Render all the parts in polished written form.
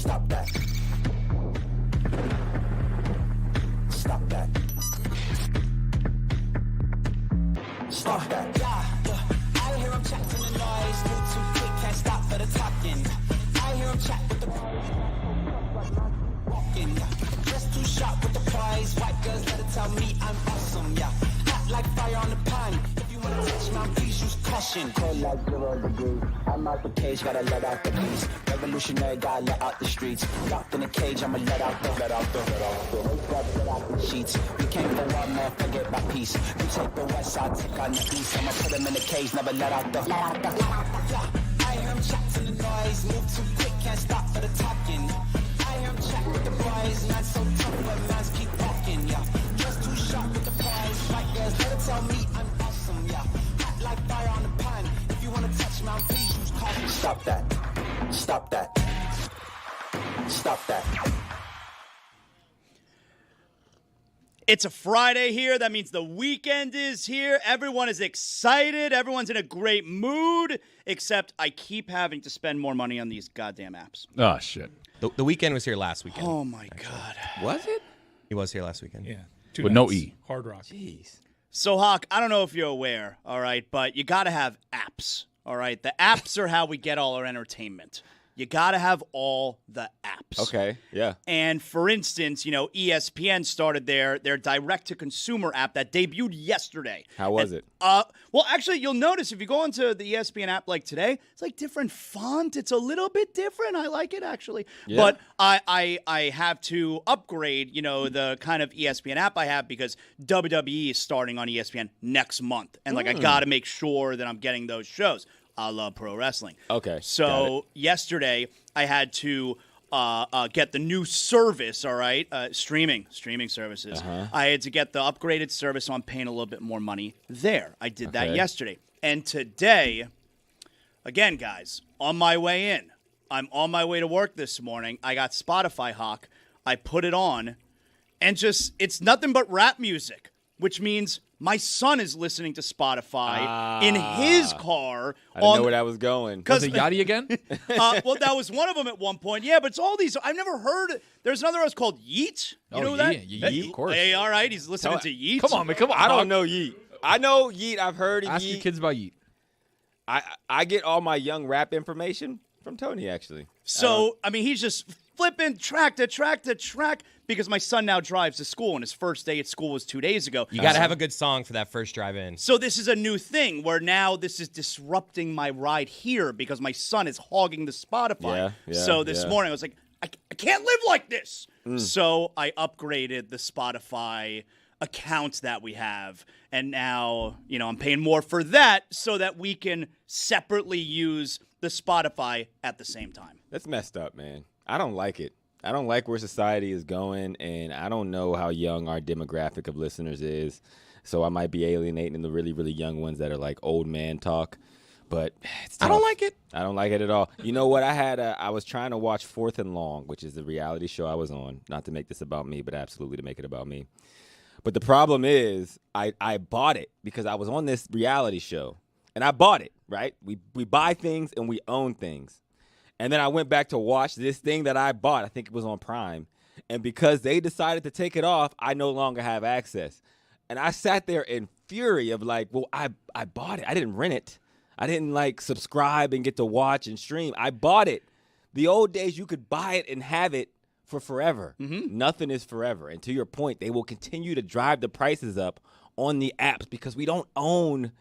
Stop that. Stop that. Stop that. I hear him chatting the noise. Move too quick, can't stop for the talking. I hear him chat with the walking. Just too sharp with the prize. White girls let it tell me I'm awesome. Yeah, hot like fire on the pan. If you wanna touch me, please use caution. Cold like 0 degrees. I'm out the cage, gotta let out the beast. Revolutionary, gotta let out the streets. Locked in a cage, I'ma let out the sheets. We came for one man, forget my peace. We take the west side, take on the east. I'ma put him in the cage, never let out the. I hear him chatting the noise. Move too quick, can't stop for the talking. I hear him chat with the boys. Not so tough, but mans keep walking. Yeah, just too sharp with the prize. White girls, let it tell me I'm awesome. Yeah, hot like fire on the pan. If you wanna touch me, please use caution. Stop that. Stop that. Stop that. It's a Friday here. That means the weekend is here. Everyone is excited. Everyone's in a great mood, except I keep having to spend more money on these goddamn apps. Oh, shit. The weekend was here last weekend. Oh, my God. Was it? He was here last weekend. Yeah. With no E. Hard Rock. Jeez. So, Hawk, I don't know if you're aware, all right, but you got to have apps, all right? The apps are how we get all our entertainment. You got to have all the apps. Okay, yeah. And for instance, ESPN started their direct-to-consumer app that debuted yesterday. How was it? Well, actually, you'll notice if you go into the ESPN app like today, it's like different font. It's a little bit different. I like it, actually. Yeah. But I have to upgrade, the kind of ESPN app I have because WWE is starting on ESPN next month. And, I got to make sure that I'm getting those shows. I love pro wrestling. Okay. So yesterday I had to get the new service, all right, streaming services. I had to get the upgraded service, so I'm paying a little bit more money there. I did that yesterday. And today, again, guys, on my way in, I'm on my way to work this morning. I got Spotify, Hawk. I put it on, and it's nothing but rap music, which means my son is listening to Spotify in his car. I didn't know where that was going. Was it Yachty again? Well, that was one of them at one point. Yeah, but it's all these. I've never heard. There's another one called Yeet. You know that? Yeet, of course. Hey, all right. He's listening to Yeet. Come on, man. Come on. I don't know Yeet. I know Yeet. I've heard of Yeet. Ask your kids about Yeet. I get all my young rap information from Tony, actually. So, he's just flipping track to track to track because my son now drives to school, and his first day at school was 2 days ago. You got to have a good song for that first drive in. So this is a new thing where now this is disrupting my ride here because my son is hogging the Spotify. So this morning I was like, I can't live like this. So I upgraded the Spotify account that we have, and now I'm paying more for that so that we can separately use the Spotify at the same time. That's messed up, man. I don't like it. I don't like where society is going, and I don't know how young our demographic of listeners is. So I might be alienating the really, really young ones that are like old man talk. But it's tough. I don't like it. I don't like it at all. You know what? I was trying to watch Fourth and Long, which is the reality show I was on. Not to make this about me, but absolutely to make it about me. But the problem is I bought it because I was on this reality show. And I bought it, right? We buy things and we own things. And then I went back to watch this thing that I bought. I think it was on Prime. And because they decided to take it off, I no longer have access. And I sat there in fury of like, well, I bought it. I didn't rent it. I didn't subscribe and get to watch and stream. I bought it. The old days, you could buy it and have it for forever. Nothing is forever. And to your point, they will continue to drive the prices up on the apps because we don't own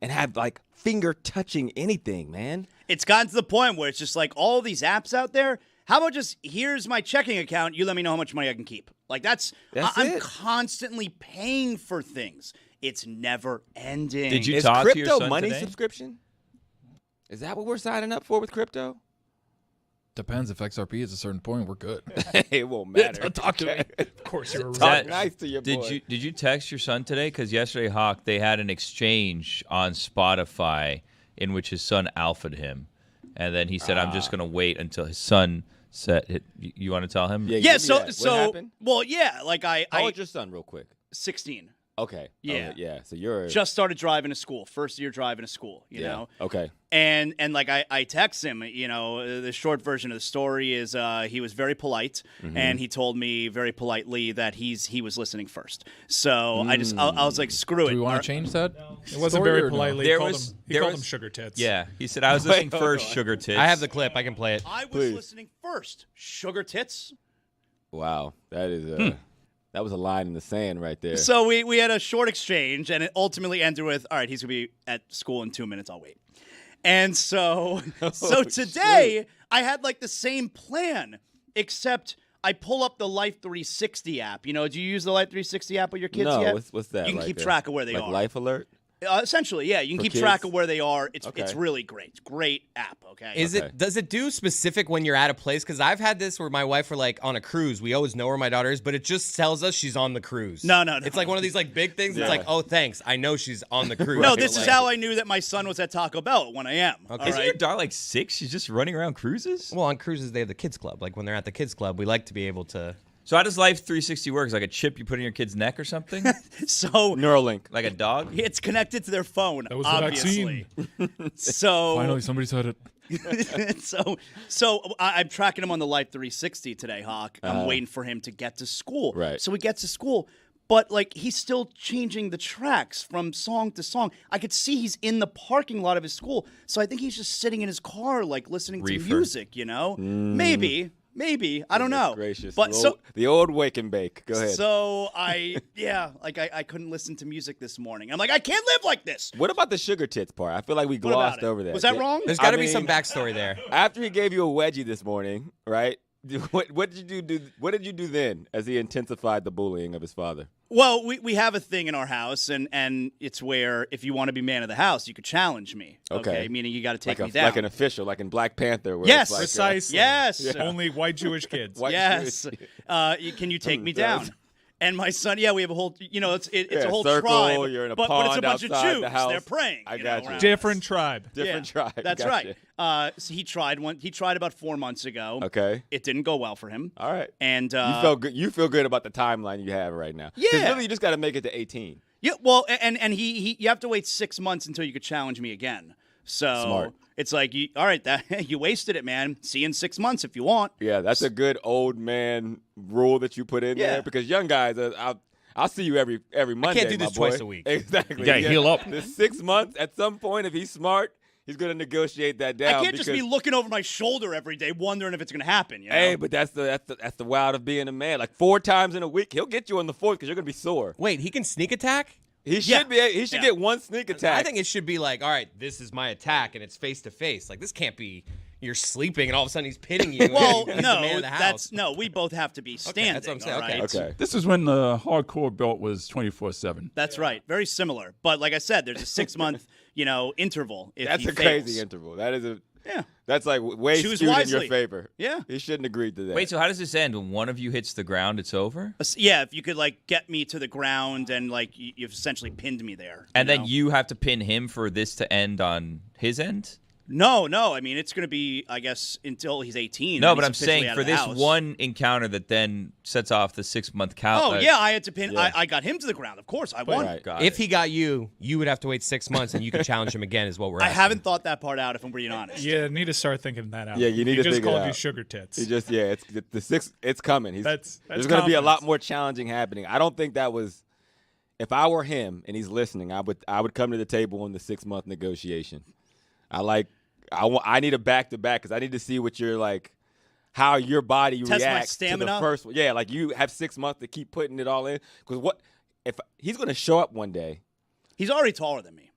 and have finger touching anything, man. It's gotten to the point where it's just like all these apps out there. How about just here's my checking account. You let me know how much money I can keep. I'm constantly paying for things. It's never ending. Did you Is talk to your crypto son money today? subscription? Is that what we're signing up for with crypto? Depends. If XRP is a certain point, we're good. It won't matter. Don't talk to me. Of course, you're Talk nice to your Did boy. you text your son today? Because yesterday, Hawk, they had an exchange on Spotify in which his son alphaed him, and then he said, "I'm just going to wait until his son said." You want to tell him? Yeah. Yeah. What happened? Well, yeah. How old's your son, real quick? 16. Okay. Yeah. Yeah. So you're Just started driving to school. First year driving to school, you know? Okay. And like I text him, you know, the short version of the story is he was very polite, and he told me very politely that he was listening first. So I was like, screw it. Do we want to change that? It wasn't story very or no? politely. There He was- called there them was- sugar tits. Yeah, he said I was listening first, sugar tits. I have the clip. I can play it. I was Please. listening first. Sugar tits. Wow. That is that was a line in the sand right there. So we had a short exchange, and it ultimately ended with, all right, he's going to be at school in 2 minutes. I'll wait. And so today I had like the same plan, except I pull up the Life 360 app. You know, do you use the Life 360 app with your kids no, yet? what's that? You can like keep track of where they like are. Life Alert? Essentially, yeah. You can For keep kids? track of where they are. It's Okay. really great. It's a great app, okay? Does it do specific when you're at a place? Because I've had this where my wife were like on a cruise. We always know where my daughter is, but it just tells us she's on the cruise. No. It's like one of these like big things. Yeah. It's like, oh, thanks. I know she's on the cruise. No, this is how I knew that my son was at Taco Bell at 1 a.m. Okay. all Isn't right? your daughter like 6? She's just running around cruises? Well, on cruises, they have the kids club. Like when they're at the kids club, we like to be able to. So how does Life 360 work? Is it like a chip you put in your kid's neck or something? So Neuralink. Like a dog? it's connected to their phone, That was the obviously. So Finally, somebody said it. so I'm tracking him on the Life 360 today, Hawk. I'm waiting for him to get to school. Right. So he gets to school, but like he's still changing the tracks from song to song. I could see he's in the parking lot of his school, so I think he's just sitting in his car, like listening Reefer. to music. You know, maybe I don't know. Gracious. But so. The old wake and bake. Go ahead. So I couldn't listen to music this morning. I'm like, I can't live like this. What about the sugar tits part? I feel like we What about glossed it? over that. Was that Yeah. wrong? There's got to I be some mean- backstory there. After he gave you a wedgie this morning, right? What did you do? What did you do then, as he intensified the bullying of his father? Well, we have a thing in our house, and it's where if you want to be man of the house, you could challenge me. Okay. Meaning you got to take Like me down. like an official, like in Black Panther. Where Yes. it's like, Precisely. Yes. Only white Jewish kids. White Yes. Jewish- Can you take me down? And my son, we have a whole, it's Yeah, a whole circle, tribe. you're in a but it's a pond bunch of outside Jews. the house. They're praying. I you got know, you. around Different us. tribe. Different Yeah, tribe. That's Gotcha. right. So he tried one. He tried about 4 months ago. Okay. It didn't go well for him. All right. And you feel good. You feel good about the timeline you have right now. 'Cause Yeah. really, you just got to make it to 18. Yeah, well, and he you have to wait 6 months until you could challenge me again. So Smart. it's like, all right, that you wasted it, man. See you in 6 months if you want. Yeah, that's a good old man rule that you put in Yeah. there because young guys, I'll see you every Monday. can't do my this boy. twice a week. Exactly. Yeah, heal up. The 6 months, at some point, if he's smart, he's going to negotiate that down. I can't just be because- looking over my shoulder every day, wondering if it's going to happen. You know? Hey, but that's the wild of being a man. Like 4 times in a week, he'll get you on the 4th because you're going to be sore. Wait, he can sneak attack? He should Yeah. He should Yeah. get one sneak attack. I think it should be like, all right, this is my attack, and it's face to face. Like this can't be you're sleeping, and all of a sudden he's pitting you. Well, and he's the man of the house. we both have to be standing. that's what I'm saying. all Okay. right? Okay. This is when the hardcore belt was 24/7. That's right. Very similar. But like I said, there's a 6 month, interval. If That's he a fails. crazy interval. That is Yeah. That's like way Choose skewed in wisely. your favor. Yeah. He shouldn't agree to that. Wait, so how does this end? When one of you hits the ground, it's over? Yeah, if you could get me to the ground and you've essentially pinned me there. And then know? you have to pin him for this to end on his end? No. I mean, it's going to be, I guess, until he's 18. No, and but he's I'm officially saying out for of the this house. one encounter that then sets off the 6 month count. Oh, yeah, I had to pin. Yeah. I got him to the ground. Of course, I won. Right. Got If it. he got you, you would have to wait 6 months, and you could challenge him again. Is what we're. I asking. haven't thought that part out, if I'm being honest. You need to start thinking that out. Yeah, you need he to just think it called you out. sugar tits. He just it's the 6. It's coming. That's there's going to be a lot confidence. more challenging happening. I don't think that was. If I were him and he's listening, I would come to the table on the 6 month negotiation. I need a back to back because I need to see what you're like, how your body Test my reacts to the stamina? first one. Yeah, like you have 6 months to keep putting it all in. Because what if he's going to show up one day? He's already taller than me.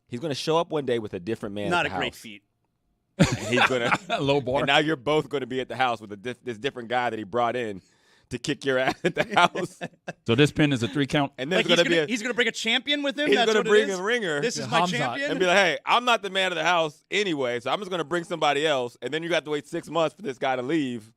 He's going to show up one day with a different man. Not at a the great house. feat. And he's going to Low bar. And now you're both going to be at the house with this different guy that he brought in to kick your ass at the house. So this pin is a 3 count. And then Like there's he's going to gonna, be he's gonna bring a champion with him. he's That's going what to it bring is? a ringer. This is my Hamzat. champion. and be like, hey, I'm not the man of the house anyway, so I'm just going to bring somebody else. And then you got to wait 6 months for this guy to leave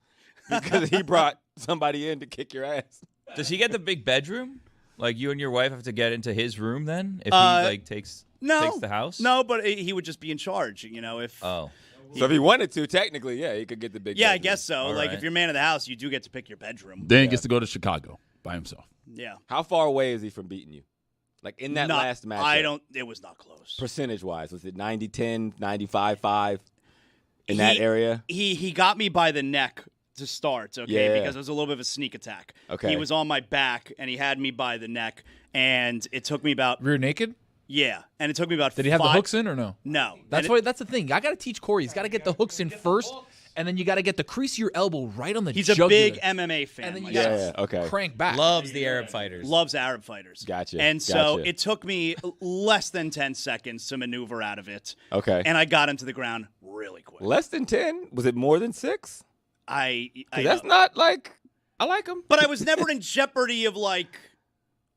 because he brought somebody in to kick your ass. Does he get the big bedroom? Like you and your wife have to get into his room then? If he takes the house? No, but he would just be in charge. If Oh. So if he wanted to, technically, yeah, he could get the big yeah, I bedroom. guess so. All Like right. if you're man of the house, you do get to pick your bedroom. Then he gets to go to Chicago. by himself. Yeah. How far away is he from beating you? Like in that last match? It was not close. Percentage-wise, was it 90-10, 95-5 in that area? He got me by the neck to start, okay, Yeah. because it was a little bit of a sneak attack. Okay. He was on my back, and he had me by the neck, and it took me about Rear naked? and it took me about Did he have the hooks in or no? No. That's the thing. I got to teach Corey. He's got to get the hooks in first, and then you got to get the crease of your elbow right on the He's jugular. a big MMA fan. And then you myself. got to crank back. Loves the Arab fighters. Loves Arab fighters. Gotcha. And so Gotcha. it took me less than 10 seconds to maneuver out of it. Okay. And I got him to the ground really quick. Less than 10? Was it more than 6? I That's not like I like him. But I was never in jeopardy of like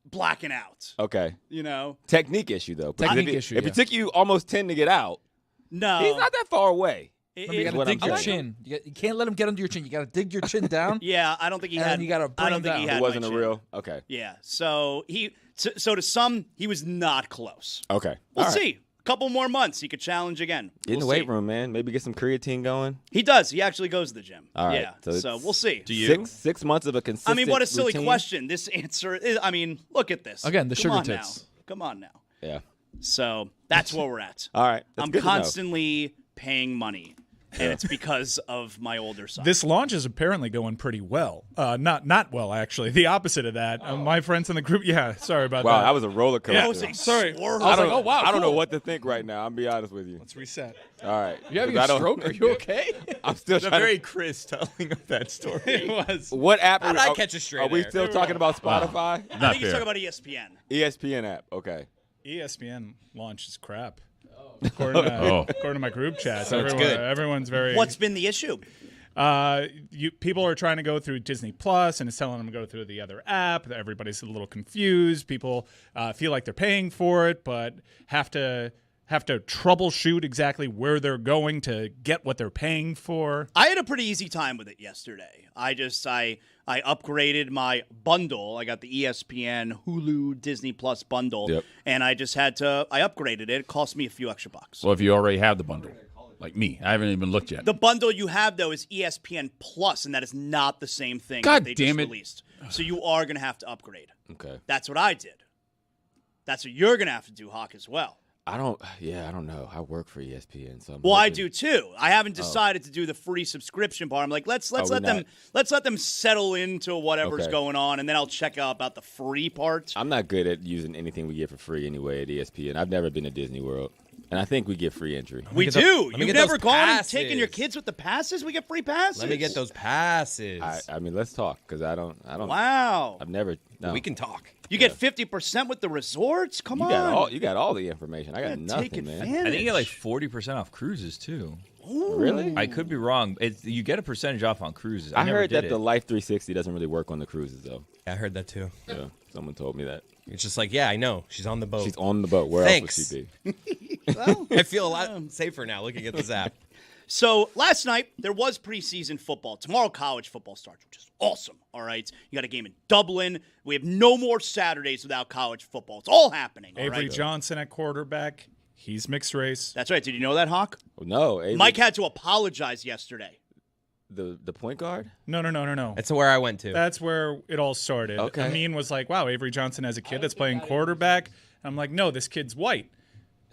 blacking out. Okay. You know? Technique issue though. Because Technique if it, issue, If yeah. it took you almost 10 to get out, No. he's not that far away. You got to what dig I'm your saying. chin. You can't let him get under your chin. You got to dig your chin down. Yeah, I don't think he And had. then you gotta bring I don't him think he down. had. It my wasn't a chin. real. Okay. Yeah. So to some, he was not close. Okay. We'll All right. see. A couple more months, he could challenge again. Get in the We'll weight see. room, man. Maybe get some creatine going. He does. He actually goes to the gym. All right. Yeah. So So, it's we'll see. Do you? 6 months of a I consistent mean, what a silly routine? question. This answer is. I mean, look at this. Again, the Come sugar on tits. Now. Come on now. Yeah. So that's where we're at. All right. That's I'm good to know. constantly paying money, and it's because of my older son. This launch is apparently going pretty well. Not well, actually. The opposite of that. My friends in the group. Yeah, sorry about Wow, that. that was a roller coaster. Yeah, was a sorry. swerve. I was I like, don't, oh wow, I don't know cool. what to think right now. I'll be honest with you. Let's reset. All right. You having 'Cause a I don't- stroke? Are you okay? I'm still It's a trying very Chris telling of that story. It was. to. What app? How did I catch a stray Are we there? still talking about Spotify? I Not think he's fair. talking about ESPN. ESPN app. Okay. ESPN launch is crap. According to my group chat, So it's good. Everyone's very. What's been the issue? People are trying to go through Disney Plus, and it's telling them to go through the other app. Everybody's a little confused. People feel like they're paying for it, but have to troubleshoot exactly where they're going to get what they're paying for. I had a pretty easy time with it yesterday. I upgraded my bundle. I got the ESPN, Hulu, Disney Plus bundle, Yep. and I upgraded it. It cost me a few extra bucks. Well, if you already have the bundle, like me, I haven't even looked yet. The bundle you have, though, is ESPN Plus, and that is not the same thing God that they damn just it. released. So you are going to have to upgrade. Okay. That's what I did. That's what you're going to have to do, Hawk, as well. I don't know. I work for ESPN, so I'm Well, I hoping- do too. I haven't decided to do the free subscription part. I'm like, let's we let them settle into whatever's Okay. going on, and then I'll check out about the free part. I'm not good at using anything we get for free anyway at ESPN. I've never been to Disney World, and I think we get free entry. We get do. let me You've get never those gone and passes. taken your kids with the passes? We get free passes. Let me get those passes. I mean, let's talk because I don't. Wow. I've never. No. We can talk. You get 50% with the resorts? Come on. You got all the information. I got Take nothing, man. advantage. I think you get like 40% off cruises too. Really? I could be wrong. You get a percentage off on cruises. I never heard did that it. the Life 360 doesn't really work on the cruises though. I heard that too. Yeah, someone told me that. It's just like, yeah, I know. She's on the boat. She's on the boat. Where Thanks. else would she be? I feel a lot safer now looking at this app. So last night, there was preseason football. Tomorrow, college football starts, which is awesome. All right. You got a game in Dublin. We have no more Saturdays without college football. It's all happening. All Avery right? Johnson at quarterback. He's mixed race. That's right. Did you know that, Hawk? Oh, no, Avery, Mike had to apologize yesterday. the point guard. No. That's where I went to. That's where it all started. Okay. Amin was like, wow, Avery Johnson has a kid that's playing quarterback. I'm like, no, this kid's white.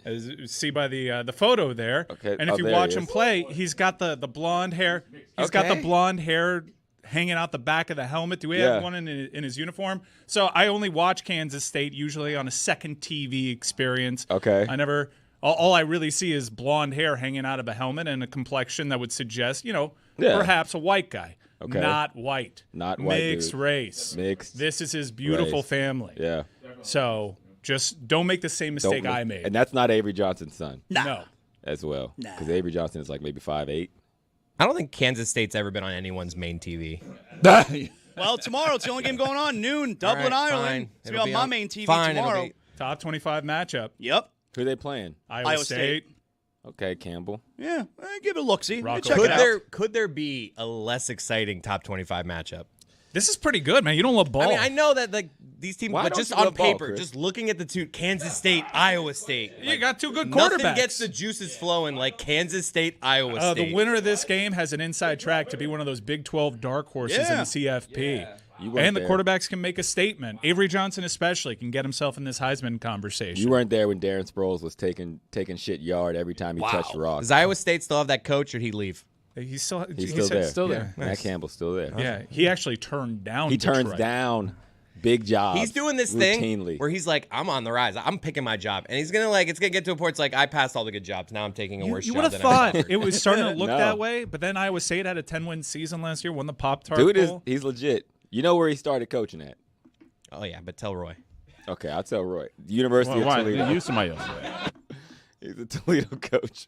As you see by the photo there. Okay. And if Oh, you there watch he him is. play, he's got the blonde hair. He's got the Okay. blonde hair hanging out the back of the helmet. Do we Yeah. have one in his uniform? So I only watch Kansas State usually on a second TV experience. Okay. I never. All I really see is blonde hair hanging out of a helmet and a complexion that would suggest, Yeah. perhaps a white guy. Okay. Not white. Not white Mixed dude. race. Mixed This is his beautiful race. family. Yeah. So just don't make the same mistake Don't- I made. And that's not Avery Johnson's son No. as well. Nah. Because Avery Johnson is like maybe 5'8". I don't think Kansas State's ever been on anyone's main TV. Well, tomorrow it's the only game going on, noon, Dublin, All right, Ireland. fine. It's It'll on be my on- main TV fine, it'll tomorrow. be- Top 25 matchup. Yep. Who are they playing? Iowa State. State. Okay, Campbell. Yeah. Give it a look-see. Rocco. Check Could it out. could there be a less exciting top 25 matchup? This is pretty good, man. You don't love ball. I mean, I know that like these teams, Why but don't just you on love ball, paper, Chris? just looking at the two, Kansas State, Iowa State. You got two good Nothing quarterbacks. gets the juices flowing like Kansas State, Iowa State. The winner of this game has an inside track to be one of those Big 12 dark horses in Yeah. the CFP. You weren't And the there. quarterbacks can make a statement. Avery Johnson especially can get himself in this Heisman conversation. You weren't there when Darren Sproles was taking shit yard every time he touched the rock. Does Iowa State still have that coach, or did he leave? He's still Still there. Yeah. Matt Campbell's still there. Yeah, he actually turned down. He turns Detroit. down big jobs. He's doing this routinely. thing where he's like, I'm on the rise. I'm picking my job. And he's going to it's going to get to a point it's like, I passed all the good jobs. Now I'm taking a worse You job would have than I thought it was starting to look No. that way, but then Iowa State had a 10-win season last year, won the Pop-Tart Dude Bowl. he's legit. You know where he started coaching at? Oh, yeah, but tell Roy. Okay, I'll tell Roy. University Why? of Toledo. Use somebody else. He's a Toledo coach.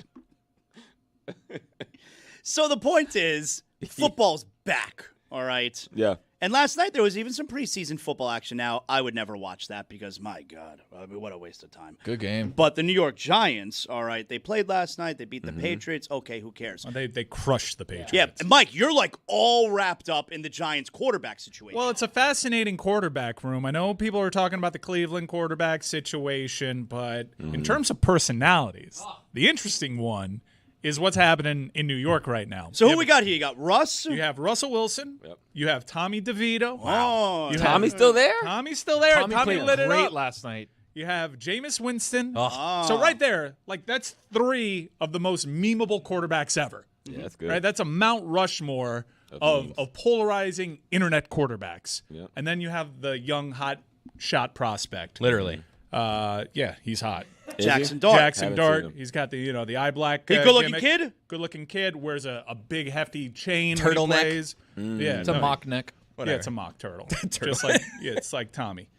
So the point is, football's back. All right. Yeah. And last night there was even some preseason football action. Now I would never watch that because my God, I mean, what a waste of time. Good game. But the New York Giants, all right, they played last night. They beat the Patriots. Okay, who cares? Well, they crushed the Patriots. Yeah, and Mike, you're like all wrapped up in the Giants quarterback situation. Well, it's a fascinating quarterback room. I know people are talking about the Cleveland quarterback situation, but in terms of personalities, the interesting one is what's happening in New York right now. so who we got here? You got Russ. You have Russell Wilson. Yep. You have Tommy DeVito. Oh, You Tommy's have, still there? Tommy's still there. Tommy Tommy played lit it great up. last night. You have Jameis Winston. Oh. So right there, that's 3 of the most memeable quarterbacks ever. Yeah, that's good. Right? That's a Mount Rushmore of polarizing internet quarterbacks. Yep. And then you have the young hot shot prospect. Literally. Yeah, he's hot. Is Jackson he? Dart. Jackson Haven't Dart. seen him. He's got the eye black. He a good-looking gimmick. kid? Good-looking kid. Wears a big hefty chain. Turtleneck? When he plays. Yeah, It's a mock neck. Yeah, it's a mock turtle. Just like it's like Tommy.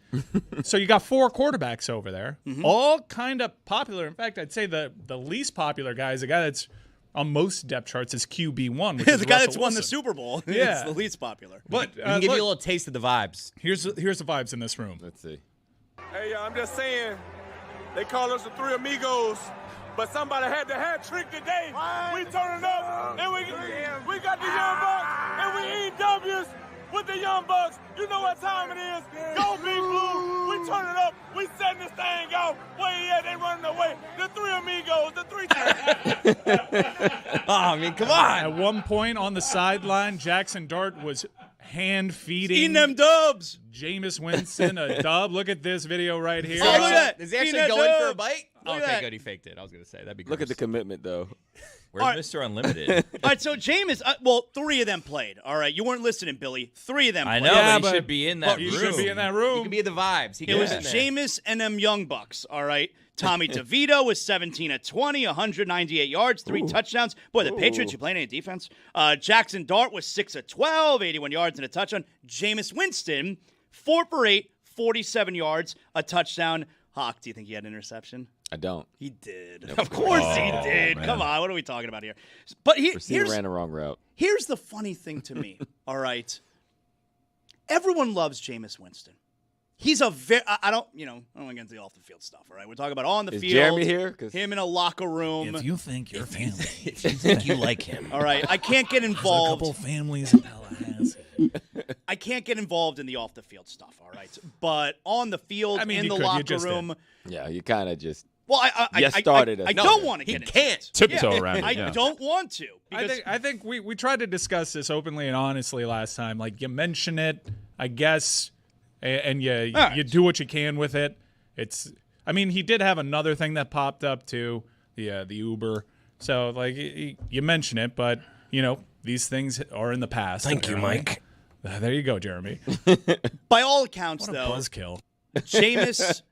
So you got 4 quarterbacks over there, all kind of popular. In fact, I'd say the least popular guy is the guy that's on most depth charts is QB1, which is the guy Russell that's won the Wilson. Super Bowl. Yeah. It's the least popular. But We can give look, you a little taste of the vibes. here's the vibes in this room. Let's see. Hey, I'm just saying, they call us the Three Amigos, but somebody had the hat trick today. We turning up, and we got the Young Bucks, and we eat W's with the Young Bucks. You know what time it is. Go Big Blue. We turning up. We setting this thing out. Where he at? They running away. The Three Amigos, the three. Oh, I mean, come on. At one point on the sideline, Jackson Dart was hand feeding Eating them dubs. Jameis Winston a dub. Look at this video right here. Oh, look at that. Is he actually Peanut going for a dub. bite? Look at Okay, that. good. He faked it. I was going to say. That'd be gross. Look at the commitment, though. Where's All right. Mr. Unlimited? All right, so Jameis, well, 3 of them played. All right, you weren't listening, Billy. 3 of them I played. know, Yeah, but but- he should be in that You room. should be in that He room. could be the vibes. He It was in there. Jameis and them Young Bucks, all right? Tommy DeVito was 17 of 20, 198 yards, 3 touchdowns. Boy, the Patriots, you playing any defense? Jackson Dart was 6 of 12, 81 yards and a touchdown. Jameis Winston, 4 for 8, 47 yards, a touchdown. Hawk, do you think he had an interception? I don't. He did. Of course he did. man. Come on, what are we talking about here? But Receiver ran the wrong route. here's the funny thing to me, all right? Everyone loves Jameis Winston. He's a very, I don't want to get into the off the field stuff, all right? We're talking about on the Is field. Jeremy here? 'Cause- Him in a locker room. If you think your family, If you think you like him. All right, I can't get a involved. couple families in Tallahassee. I can't get involved in the off the field stuff, all right? But on the field, I mean, in you the could. You locker just did. room, Yeah, you kind of just. well, I started us. I No, don't want to he get into can't. it. Tiptoe around it, I yeah. don't want to. I think we tried to discuss this openly and honestly last time. Like, you mention it, I guess, and you right. you do what you can with it. I mean, he did have another thing that popped up too, the Uber. So like you mention it, but these things are in the past. Thank you, apparently. Mike. There you go, Jeremy. by all accounts, What a though, buzzkill. Jameis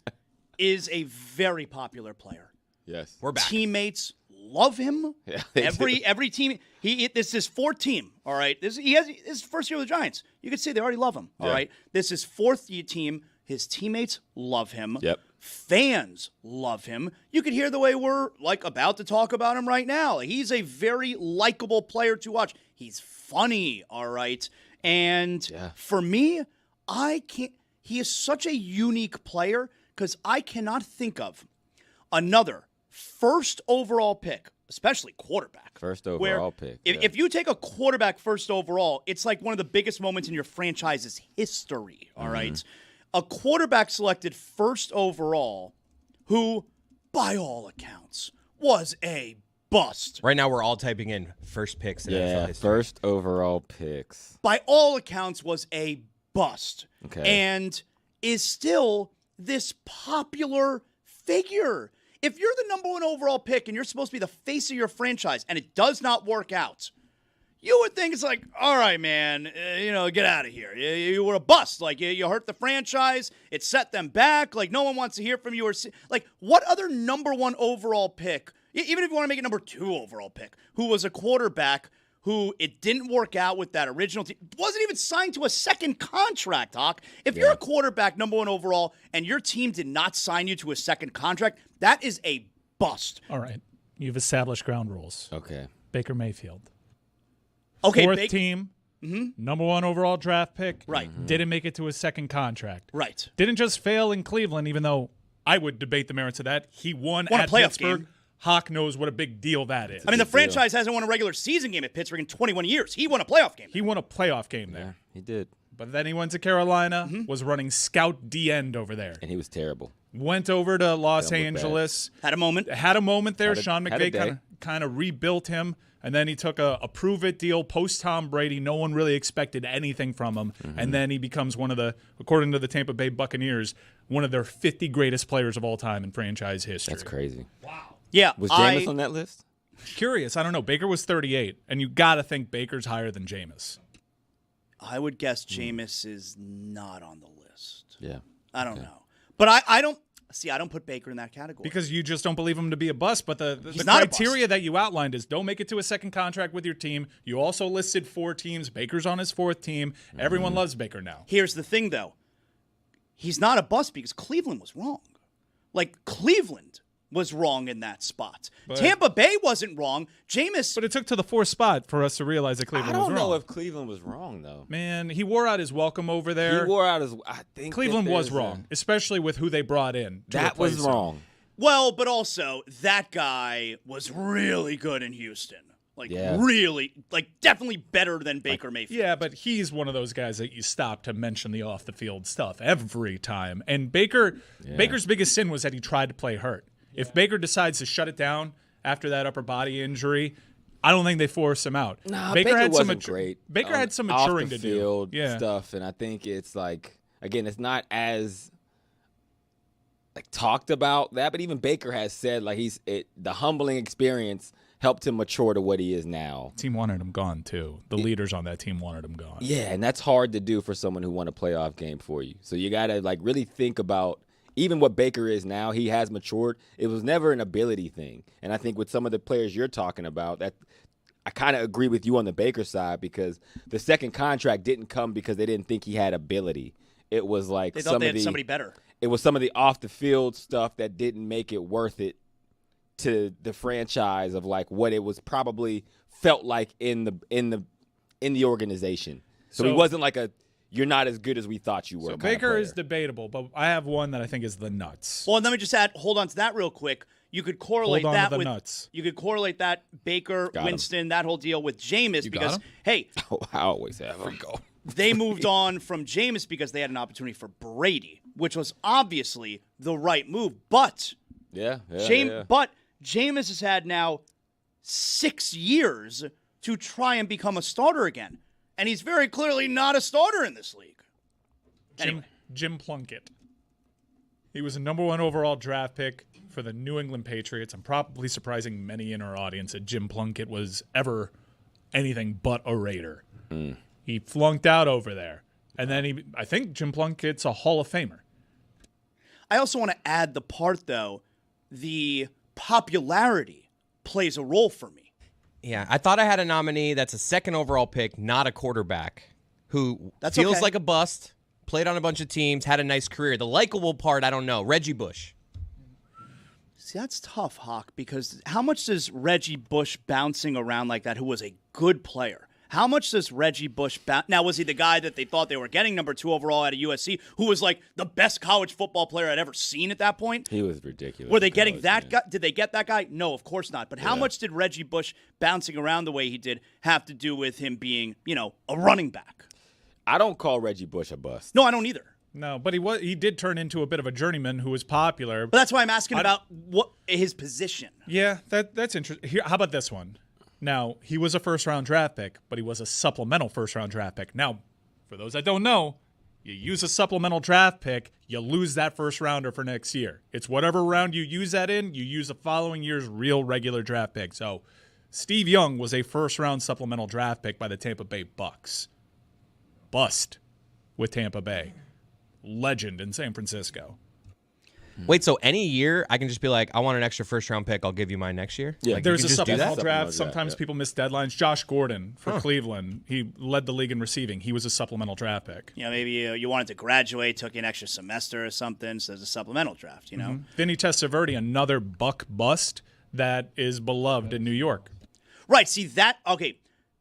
is a very popular player. Yes. We're back. Teammates love him. Yeah, they Every team. This is his 4th team. All right. This his first year with the Giants. You could see they already love him. All Yeah. right. This is 4th year team. His teammates love him. Yep. Fans love him. You could hear the way we're about to talk about him right now. He's a very likable player to watch. He's funny. All right. And for me, I can't. He is such a unique player because I cannot think of another first overall pick, especially quarterback. First where overall pick. If you take a quarterback first overall, it's like one of the biggest moments in your franchise's history. All right, a quarterback selected first overall, who, by all accounts, was a bust. Right now, we're all typing in first picks in NFL Yeah, history. first overall picks. By all accounts, was a bust. Okay. And is still this popular figure. If you're the number 1 overall pick and you're supposed to be the face of your franchise and it does not work out, you would think it's like, all right, man, get out of here. You were a bust. Like, you hurt the franchise. It set them back. Like, no one wants to hear from you. Like, what other number 1 overall pick, even if you want to make a number 2 overall pick, who was a quarterback who it didn't work out with that original team, wasn't even signed to a second contract, Hawk. If you're a quarterback, number 1 overall, and your team did not sign you to a second contract, that is a bust. All right. You've established ground rules. Okay. Baker Mayfield. Okay, Fourth team, number 1 overall draft pick. Right. Didn't make it to a second contract. Right. Didn't just fail in Cleveland, even though I would debate the merits of that. He won a at playoff Pittsburgh. game. Hawk knows what a big deal that is. I mean, the franchise hasn't won a regular season game at Pittsburgh in 21 years. He won a playoff game. He won a playoff game there. Yeah, he did. But then he went to Carolina, was running scout D-end over there. And he was terrible. Went over to Los That looked Angeles. Had a moment. Had a moment there. Had a- Sean had a day. McVay kind of rebuilt him. And then he took a prove-it deal post-Tom Brady. No one really expected anything from him. And then he becomes one of the, according to the Tampa Bay Buccaneers, one of their 50 greatest players of all time in franchise history. That's crazy. Yeah. Was Jameis on that list? Curious. I don't know. Baker was 38. And you got to think Baker's higher than Jameis. I would guess Jameis is not on the list. Yeah. I don't know. But I don't put Baker in that category. Because you just don't believe him to be a bust. But the not a criteria bust. that you outlined is don't make it to a second contract with your team. You also listed 4 teams. Baker's on his 4th team. Everyone loves Baker now. Here's the thing, though. He's not a bust because Cleveland was wrong. Like, Cleveland was wrong in that spot. Tampa Bay wasn't wrong. Jameis. But it took to the 4th spot for us to realize that Cleveland was I wrong. don't know if Cleveland was wrong, though. Man, he wore out his welcome over there. He wore out his. I think Cleveland that was there's wrong, especially with who they brought in. to That was replace him. wrong. Well, but also, that guy was really good in Houston. Like, really, like, definitely better than Baker Mayfield. Yeah, but he's one of those guys that you stop to mention the off-the-field stuff every time. And Baker's biggest sin was that he tried to play hurt. If Baker decides to shut it down after that upper body injury, I don't think they force him out. Nah, Baker had wasn't great. Baker had some maturing to do. Off the field stuff, and I think it's like, again, it's not as like talked about that, but even Baker has said like the humbling experience helped him mature to what he is now. Team wanted him gone too. The leaders on that team wanted him gone. Yeah, and that's hard to do for someone who won a playoff game for you. So you got to like really think about even what Baker is now. He has matured. It was never an ability thing. And I think with some of the players you're talking about, that I kind of agree with you on the Baker side because the second contract didn't come because they didn't think he had ability. It was like they thought they had somebody better. It was some of the off the field stuff that didn't make it worth it to the franchise of like what it was probably felt like in the organization. So he wasn't like you're not as good as we thought you were. So Baker is debatable, but I have one that I think is the nuts. Well, and let me just hold on to that real quick. You could correlate Hold on that to the with nuts. You could correlate that Baker, Winston, that whole deal with Jameis because hey, I always have him. They moved on from Jameis because they had an opportunity for Brady, which was obviously the right move. But but Jameis has had now 6 years to try and become a starter again. And he's very clearly not a starter in this league. Anyway. Jim Plunkett. He was a number 1 overall draft pick for the New England Patriots. I'm probably surprising many in our audience that Jim Plunkett was ever anything but a Raider. He flunked out over there. And then I think Jim Plunkett's a Hall of Famer. I also want to add the part, though, the popularity plays a role for me. Yeah, I thought I had a nominee that's a 2nd overall pick, not a quarterback, who feels like a bust, played on a bunch of teams, had a nice career. The likable part, I don't know. Reggie Bush. See, that's tough, Hawk, because how much does Reggie Bush bouncing around like that, who was a good player, how much does Reggie Bush now, was he the guy that they thought they were getting number 2 overall at USC, who was like the best college football player I'd ever seen at that point? He was ridiculous. Were they getting that guy? Did they get that guy? No, of course not. But how much did Reggie Bush bouncing around the way he did have to do with him being, a running back? I don't call Reggie Bush a bust. No, I don't either. No, but he did turn into a bit of a journeyman who was popular. But that's why I'm asking about what his position. Yeah, that's interesting. Here, how about this one? Now, he was a first-round draft pick, but he was a supplemental first-round draft pick. Now, for those that don't know, You use a supplemental draft pick, you lose that first rounder for next year. It's whatever round you use that in, you use the following year's real regular draft pick. So Steve Young was a first-round supplemental draft pick by the Tampa Bay Bucks. Bust with Tampa Bay. Legend in San Francisco. Wait, so any year I can just be like, I want an extra first-round pick. I'll give you mine next year? Yeah. Like, There's you a can just do that? supplemental draft. Sometimes people miss deadlines. Josh Gordon for Cleveland. He led the league in receiving. He was a supplemental draft pick. You know, maybe you wanted to graduate, took an extra semester or something, so there's a supplemental draft, you know? Vinny Testaverde, another Buck bust that is beloved in New York. Right, see that, okay,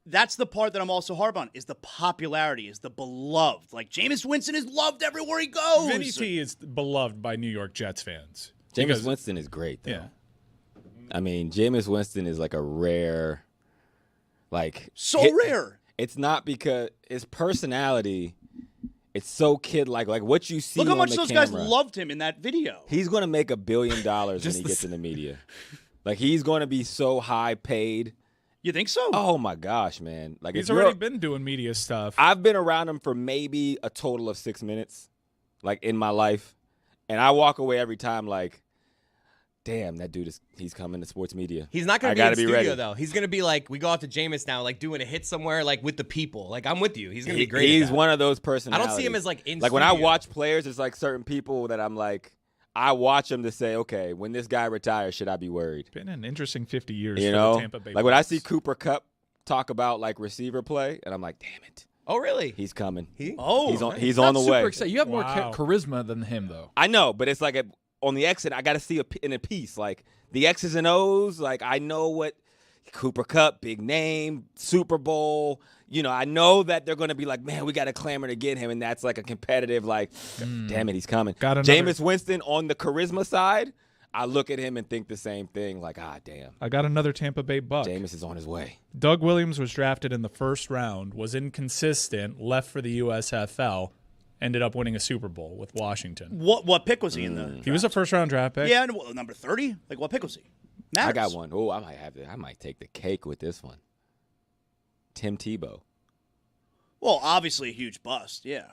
that's the part that I'm also hard on, is the popularity, is the beloved. Like, Jameis Winston is loved everywhere he goes. Vinny T is beloved by New York Jets fans. Jameis Winston is great, though. Yeah. I mean, Jameis Winston is like a rare, like... Rare. It's not because his personality, it's so kid-like. Like, what you see Look how on much the those camera, guys loved him in that video. He's going to make $1 billion when he gets in the media. Like, he's going to be so high paid. You think so? Oh, my gosh, man. Like, He's already been doing media stuff. I've been around him for maybe a total of 6 minutes, like, in my life. And I walk away every time like, damn, that dude he's coming to sports media. He's not going to be in the studio, ready. though. He's going to be like, we go out to Jameis now, like doing a hit somewhere, like with the people. Like, I'm with you. He's going to be great. He's one of those personalities. I don't see him as like in Like, studio. when I watch players, it's like certain people that I'm like, I watch them to say, okay, when this guy retires, should I be worried? Been an interesting 50 years You for know? the Tampa Bay Like, when I Bucks. see Cooper Kupp talk about, like, receiver play, and I'm like, damn it. Oh, really? He's coming. He's It's on not the way. super exciting. You have more Wow. charisma than him, though. I know, but it's like on the exit, I got to see in a piece. Like, the X's and O's, like, I know what Cooper Kupp, big name, Super Bowl. You know, I know that they're going to be like, man, we got to clamor to get him. And that's like a competitive, like, damn it, he's coming. Jameis Winston on the charisma side, I look at him and think the same thing. Like, damn. I got another Tampa Bay Buck. Jameis is on his way. Doug Williams was drafted in the first round, was inconsistent, left for the USFL, ended up winning a Super Bowl with Washington. What pick was he in the He was a first-round draft pick. Yeah, number 30? Like, what pick was he? Matters. I got one. Oh, I might take the cake with this one. Tim Tebow. Well, obviously a huge bust, yeah.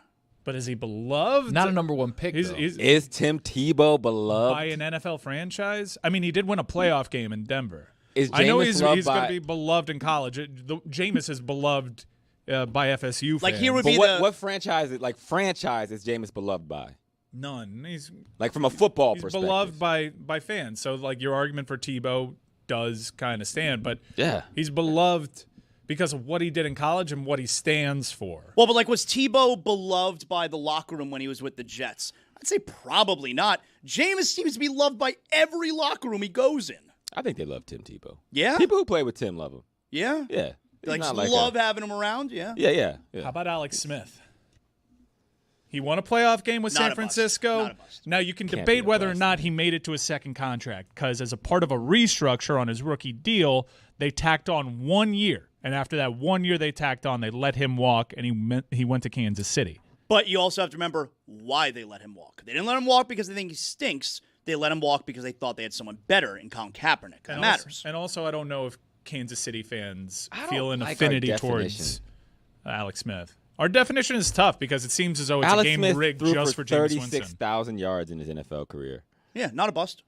But is he beloved? Not a number one pick, though. Is Tim Tebow beloved? By an NFL franchise? I mean, he did win a playoff game in Denver. I know he's going to be beloved in college. Jameis is beloved by FSU fans. Like, here would But be what franchise is Jameis beloved by? None. He's Like, from a football perspective. beloved by fans. So, like, your argument for Tebow does kind of stand. But Yeah. he's beloved because of what he did in college and what he stands for. Well, but like, was Tebow beloved by the locker room when he was with the Jets? I'd say probably not. Jameis seems to be loved by every locker room he goes in. I think they love Tim Tebow. Yeah? People who play with Tim love him. Yeah? Yeah. He's Like, not love having him around, yeah? Yeah. How about Alex Smith? He won a playoff game with Not San a bust. Francisco. Not a bust. Now, you can Can't debate be a whether or bust. not he made it to a second contract because as a part of a restructure on his rookie deal, they tacked on 1 year. And after that 1 year they tacked on, they let him walk, and he went to Kansas City. But you also have to remember why they let him walk. They didn't let him walk because they think he stinks. They let him walk because they thought they had someone better in Colin Kaepernick. That matters. And also, I don't know if Kansas City fans I don't feel an like our affinity definition. towards Alex Smith. Our definition is tough because it seems as though it's Alex a game Smith rigged threw just for for Jameis Winston. 36,000 yards in his NFL career. Yeah, not a bust.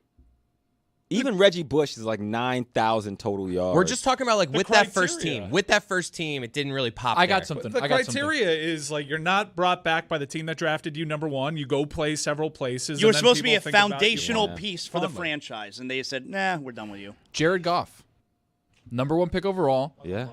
Even Reggie Bush is like 9,000 total yards. We're just talking about like The with that first criteria. team. With that first team, it didn't really pop. I there. got something. The I got something. criteria is like you're not brought back by the team that drafted you, number one. You go play several places. You were and then supposed to be people a think about you foundational more. piece for the Fondly. franchise, and they said, nah, we're done with you. Jared Goff, number one pick overall, Yeah.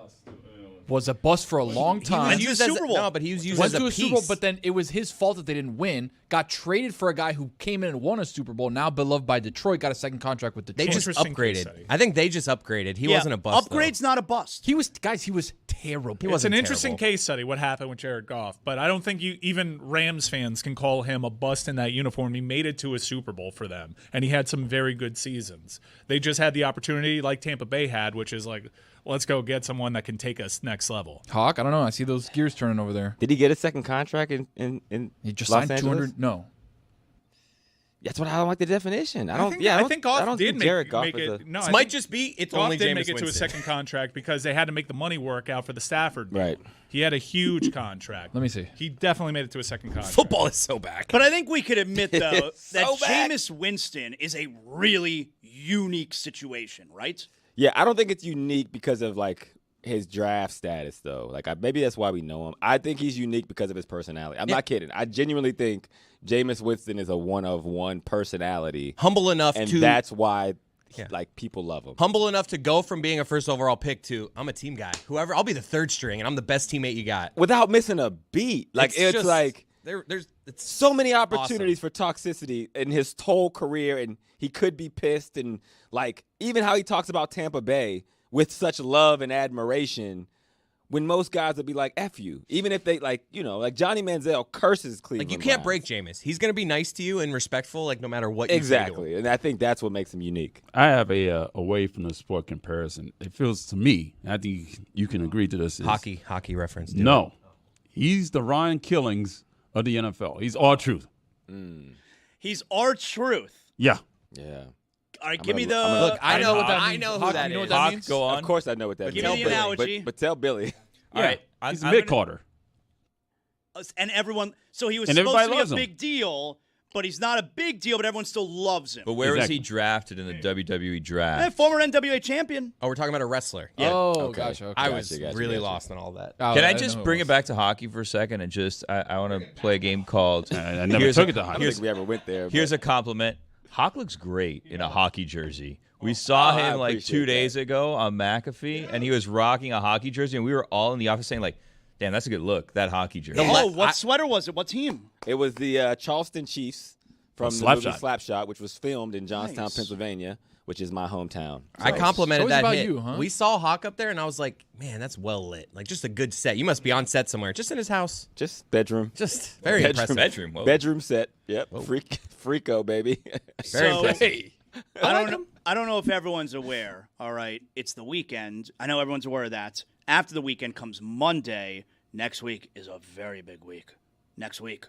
was a bust for a long time. And used as- No, but he was used Went as to a a Super Bowl, piece. but then it was his fault that they didn't win. Got traded for a guy who came in and won a Super Bowl. Now beloved by Detroit. Got a second contract with they Detroit. just Interesting case upgraded. study. I think they just upgraded. He wasn't a bust. Upgrade's not a bust. He was terrible. It's wasn't an interesting terrible. case study what happened with Jared Goff, but I don't think even Rams fans can call him a bust in that uniform. He made it to a Super Bowl for them, and he had some very good seasons. They just had the opportunity like Tampa Bay had, which is like, let's go get someone that can take us next level. Hawk, I don't know. I see those gears turning over there. Did he get a second contract in He just Los signed Angeles? 200. No. That's what I don't like the definition. I don't think Goff I don't did see Jared make Goff it. as a, No, This I might think just be it's Goff only did Jameis make it to a Winston. second contract because they had to make the money work out for the Stafford deal. Right. He had a huge contract. Let me see. He definitely made it to a second contract. Football is so back. But I think we could admit, though, that so back. Jameis Winston is a really unique situation, right? Yeah, I don't think it's unique because of like his draft status, though. Like maybe that's why we know him. I think he's unique because of his personality. I'm not kidding. I genuinely think Jameis Winston is a one-of-one personality, Humble enough and to that's why like people love him. humble enough to go from being a first overall pick to I'm a team guy. Whoever, I'll be the third string, and I'm the best teammate you got. Without missing a beat. Like it's just, like there's so many opportunities for toxicity in his whole career, and he could be pissed. And like even how he talks about Tampa Bay with such love and admiration, when most guys would be like "F you," even if they like Johnny Manziel curses Cleveland. Like you can't Browns. break Jameis. He's gonna be nice to you and respectful, like no matter what. You say to him. Exactly, and I think that's what makes him unique. I have a away from the sport comparison. It feels to me, I think you can agree to this. Is, Hockey reference. Dude. No, he's the Ryan Killings of the NFL. He's all truth. He's our truth. Yeah. Yeah. All right, give me the. Look, I know what that Hawk- I know who Hawk, that you know is. what that Hawk, means? go on. Of course, I know what that Give means. me the analogy. But tell Billy. All right. He's a mid-Carter. And everyone. So he was And supposed to everybody be loves a him. big deal, but he's not a big deal, but everyone still loves him. But where was he Exactly. drafted in the WWE Eh, draft? former NWA champion. Oh, we're talking about a wrestler. Oh, Okay. gotcha. Okay. I was Gotcha. really lost on all that. Oh, Can I didn't just know bring was. it back to hockey for a second and just I want to play a game called I never Here's took a- it to I hockey. don't think we ever went there. Here's but a compliment. Hawk looks great in a hockey jersey. We saw I him like appreciate 2 days ago on McAfee, and he was rocking a hockey jersey, and we were all in the office saying like, "Damn, that's a good look. That hockey jersey." Oh, what sweater was it? What team? It was the Charleston Chiefs from the movie Slapshot. Slapshot, which was filmed in Johnstown, Nice. Pennsylvania, which is my hometown. I So- complimented So it's that about hit. you, huh? We saw Hawk up there, and I was like, "Man, that's well lit. Like just a good set. You must be on set somewhere, just in his house. Just bedroom. Just very impressive." Bedroom. Whoa. Bedroom set. Yep. Freako, baby. Very So- impressive. I don't know if everyone's aware. All right, it's the weekend. I know everyone's aware of that. After the weekend comes Monday. Next week is a very big week. Next week,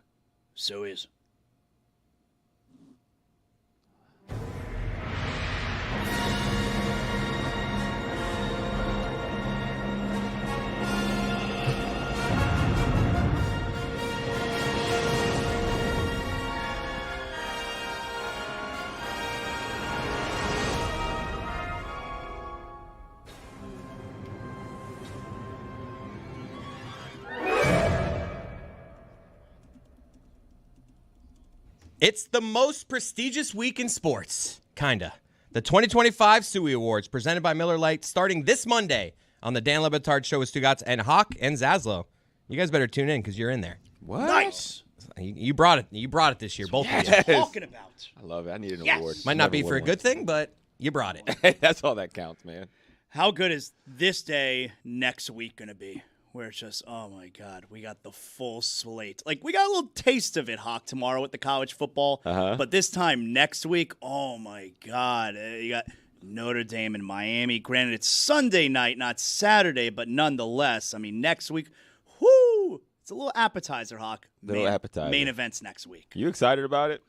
so is. It's the most prestigious week in sports. Kinda. The 2025 Suey Awards, presented by Miller Lite, starting this Monday on the Dan Le Batard Show with Stugotz and Hawk and Zaslow. You guys better tune in because you're in there. What? Nice. You brought it. You brought it this year, both of you. Talking about. I love it. I need an Yes. award. Might not Never be won for a one. good thing, but you brought it. Hey, that's all that counts, man. How good is this day next week going to be? Where it's just, oh my God, we got the full slate. Like, we got a little taste of it, Hawk, tomorrow with the college football. But this time next week, oh my God, you got Notre Dame and Miami. Granted, it's Sunday night, not Saturday, but nonetheless, I mean, next week, whoo, it's a little appetizer, Hawk. Little appetizer. Main events next week. You excited about it?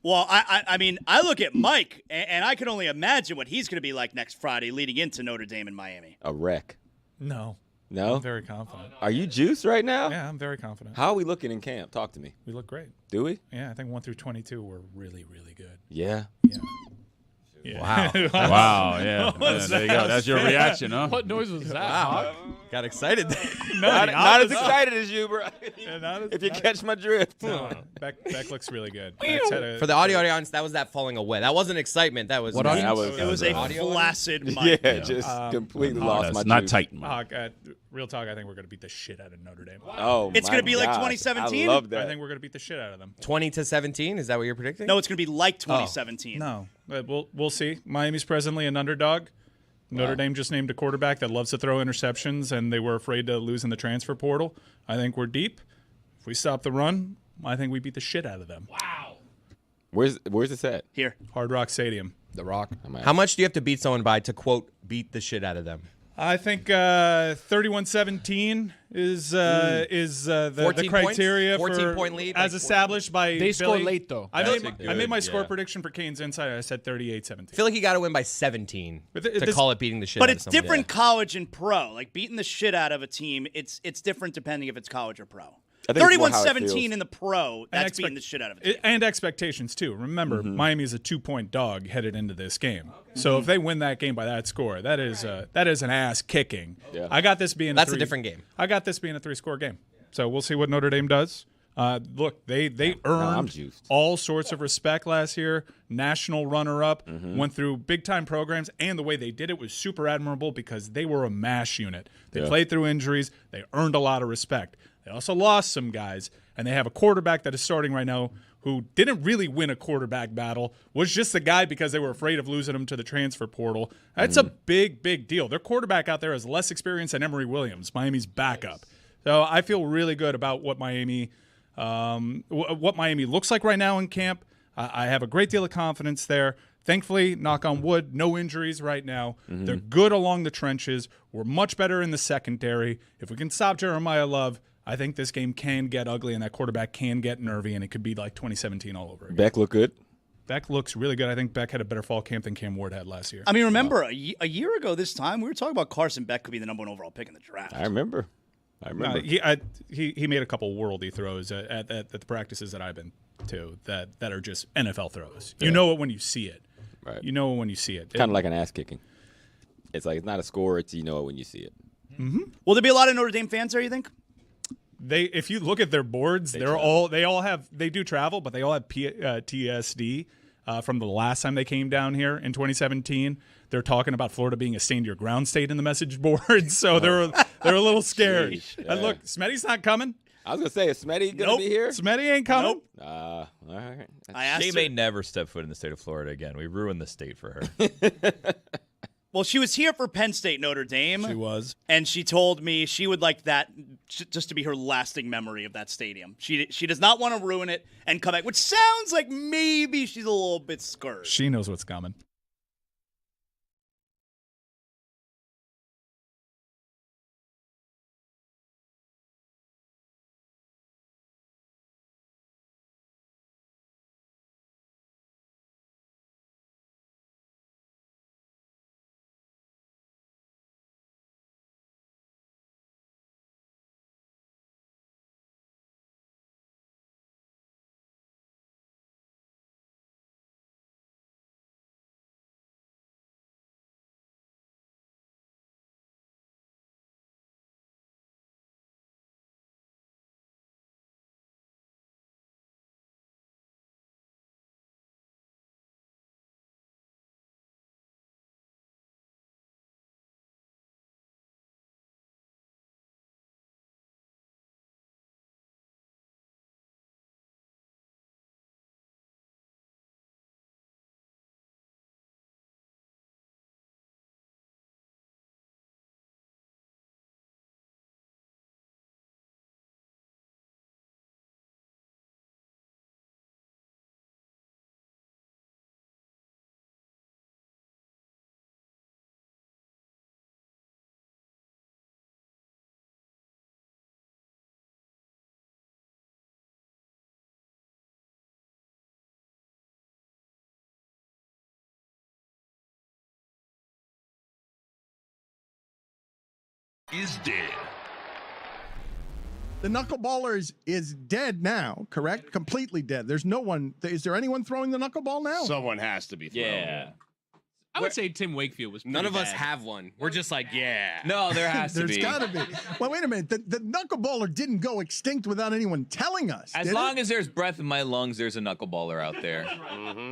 Well, I mean, I look at Mike, and I can only imagine what he's going to be like next Friday leading into Notre Dame and Miami. A wreck. No. No? I'm very confident. Are you juiced right now? Yeah, I'm very confident. How are we looking in camp? Talk to me. We look great. Do we? Yeah, I think 1 through 22 were really, really good. Yeah. Yeah. Wow. Wow, yeah. There you go. That's your reaction, huh? What noise was that? Wow. Got excited. Not as excited as you, bro. not as- if you catch my drift. No, Beck looks really good. Beck's had a- For the audio audience, that was that falling away. That wasn't excitement. That was What me. audience? It was a audio flaccid Mike. Yeah, just completely lost my That's not juice. tight, man. Hawk, real talk, I think we're going to beat the shit out of Notre Dame. Oh, It's my gonna be like gosh. 2017? I love I that. think we're going to beat the shit out of them. 20-17. Is that what you're predicting? No, it's going to be like 2017. No, but we'll see. Miami's presently an underdog. Notre Dame just named a quarterback that loves to throw interceptions, and they were afraid to lose in the transfer portal. I think we're deep. If we stop the run, I think we beat the shit out of them. Wow. Where's this at? Here. Hard Rock Stadium. The Rock. How much do you have to beat someone by to quote beat the shit out of them? I think 31-17 is the criteria 14-point lead, as established by They Billy. score late, though. I made my score yeah. prediction for Canes Insider. I said 38-17. I feel like you got to win by 17 to call it beating the shit But out of it's somebody. different college and pro. Like beating the shit out of a team, it's different depending if it's college or pro. I think it's more how it 31-17 feels. in the pro, that's beating the shit out of a team. And expectations, too. Remember, Miami is a 2-point dog headed into this game. So if they win that game by that score, that is an ass kicking. Yeah. I got this being That's a different game. I got this being a 3-score game. So we'll see what Notre Dame does. Look, they I'm earned juiced. all sorts of respect last year. National runner-up, went through big-time programs, and the way they did it was super admirable because they were a mash unit. They played through injuries. They earned a lot of respect. They also lost some guys, and they have a quarterback that is starting right now who didn't really win a quarterback battle, was just a guy because they were afraid of losing him to the transfer portal. That's a big, big deal. Their quarterback out there has less experience than Emory Williams, Miami's backup. So I feel really good about what Miami looks like right now in camp. I have a great deal of confidence there. Thankfully, knock on wood, no injuries right now. They're good along the trenches. We're much better in the secondary. If we can stop Jeremiah Love, I think this game can get ugly and that quarterback can get nervy, and it could be like 2017 all over again. Beck look good. Beck looks really good. I think Beck had a better fall camp than Cam Ward had last year. I mean, remember, a year ago this time, we were talking about Carson Beck could be the number 1 overall pick in the draft. I remember. He made a couple worldy throws at the practices that I've been to that are just NFL throws. You know it when you see it. Right. You know it when you see it. Kind of like an ass kicking. It's like it's not a score. It's you know it when you see it. Will there be a lot of Notre Dame fans there, you think? If you look at their boards, they do travel, but they all have TSD from the last time they came down here in 2017. They're talking about Florida being a stand your ground state in the message board, so they're a little scared. Sheesh, And look, Smetty's not coming. I was gonna say, is Smetty gonna be here? Smetty ain't coming. All right. I asked She her. may never step foot in the state of Florida again. We ruined the state for her. Well, she was here for Penn State Notre Dame. She was. And she told me she would like that just to be her lasting memory of that stadium. She does not want to ruin it and come back, which sounds like maybe she's a little bit scared. She knows what's coming. Is dead. The knuckleballer is dead now, correct? Completely dead. There's no one. Is there anyone throwing the knuckleball now? Someone has to be thrown. Yeah. I would say Tim Wakefield was pretty None of us bad. have one. We're just like, yeah. No, there has to There's be. got to be. Well, wait a minute. The knuckleballer didn't go extinct without anyone telling us. As long as there's breath in my lungs, there's a knuckleballer out there.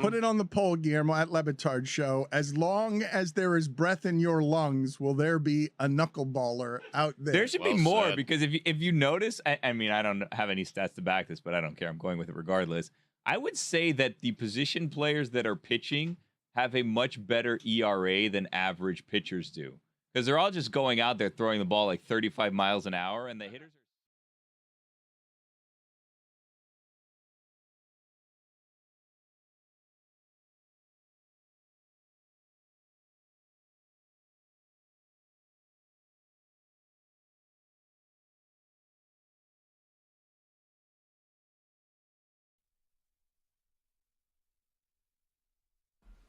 Put it on the poll, Guillermo, at Le Batard Show. As long as there is breath in your lungs, will there be a knuckleballer out there? There should be more because if you notice, I mean, I don't have any stats to back this, but I don't care. I'm going with it regardless. I would say that the position players that are pitching have a much better ERA than average pitchers do because they're all just going out there throwing the ball like 35 miles an hour, and the hitters are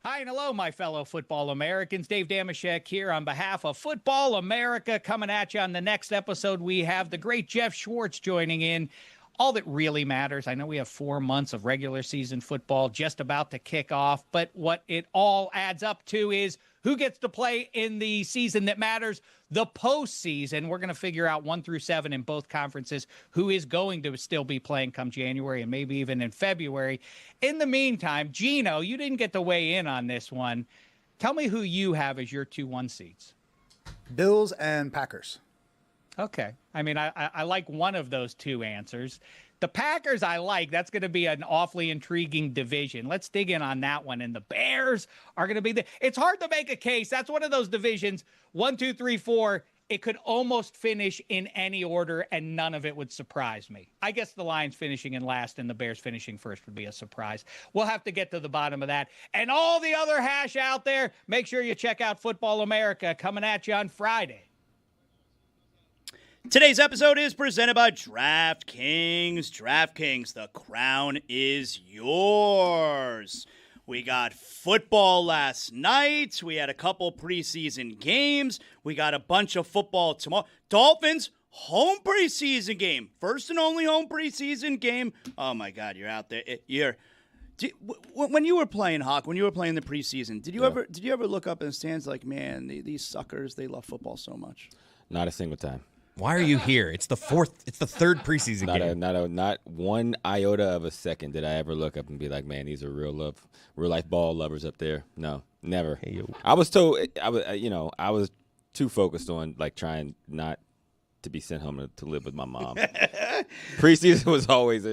Hi and hello, my fellow Football Americans. Dave Dameshek here on behalf of Football America, coming at you on the next episode. We have the great Jeff Schwartz joining in. All that really matters, I know we have 4 months of regular season football just about to kick off, but what it all adds up to is who gets to play in the season that matters, the postseason. We're going to figure out 1 through 7 in both conferences who is going to still be playing come January and maybe even in February. In the meantime, Gino, you didn't get to weigh in on this one. Tell me who you have as your 2-1 seeds. Bills and Packers. Okay. I mean, I like one of those two answers. The Packers I like. That's going to be an awfully intriguing division. Let's dig in on that one. And the Bears are going to be it's hard to make a case. That's one of those divisions, 1, 2, 3, 4. It could almost finish in any order, and none of it would surprise me. I guess the Lions finishing in last and the Bears finishing first would be a surprise. We'll have to get to the bottom of that. And all the other hash out there, make sure you check out Football America coming at you on Friday. Today's episode is presented by DraftKings. DraftKings, the crown is yours. We got football last night. We had a couple preseason games. We got a bunch of football tomorrow. Dolphins, home preseason game. First and only home preseason game. Oh, my God, you're out there. When you were playing, Hawk, when you were playing the preseason, did you ever look up in the stands like, man, these suckers, they love football so much? Not a single time. Why are you here? It's the third preseason game. Not one iota of a second did I ever look up and be like, man, these are real life ball lovers up there. No, never. Hey, I was too focused on like trying not to be sent home to live with my mom. Preseason was always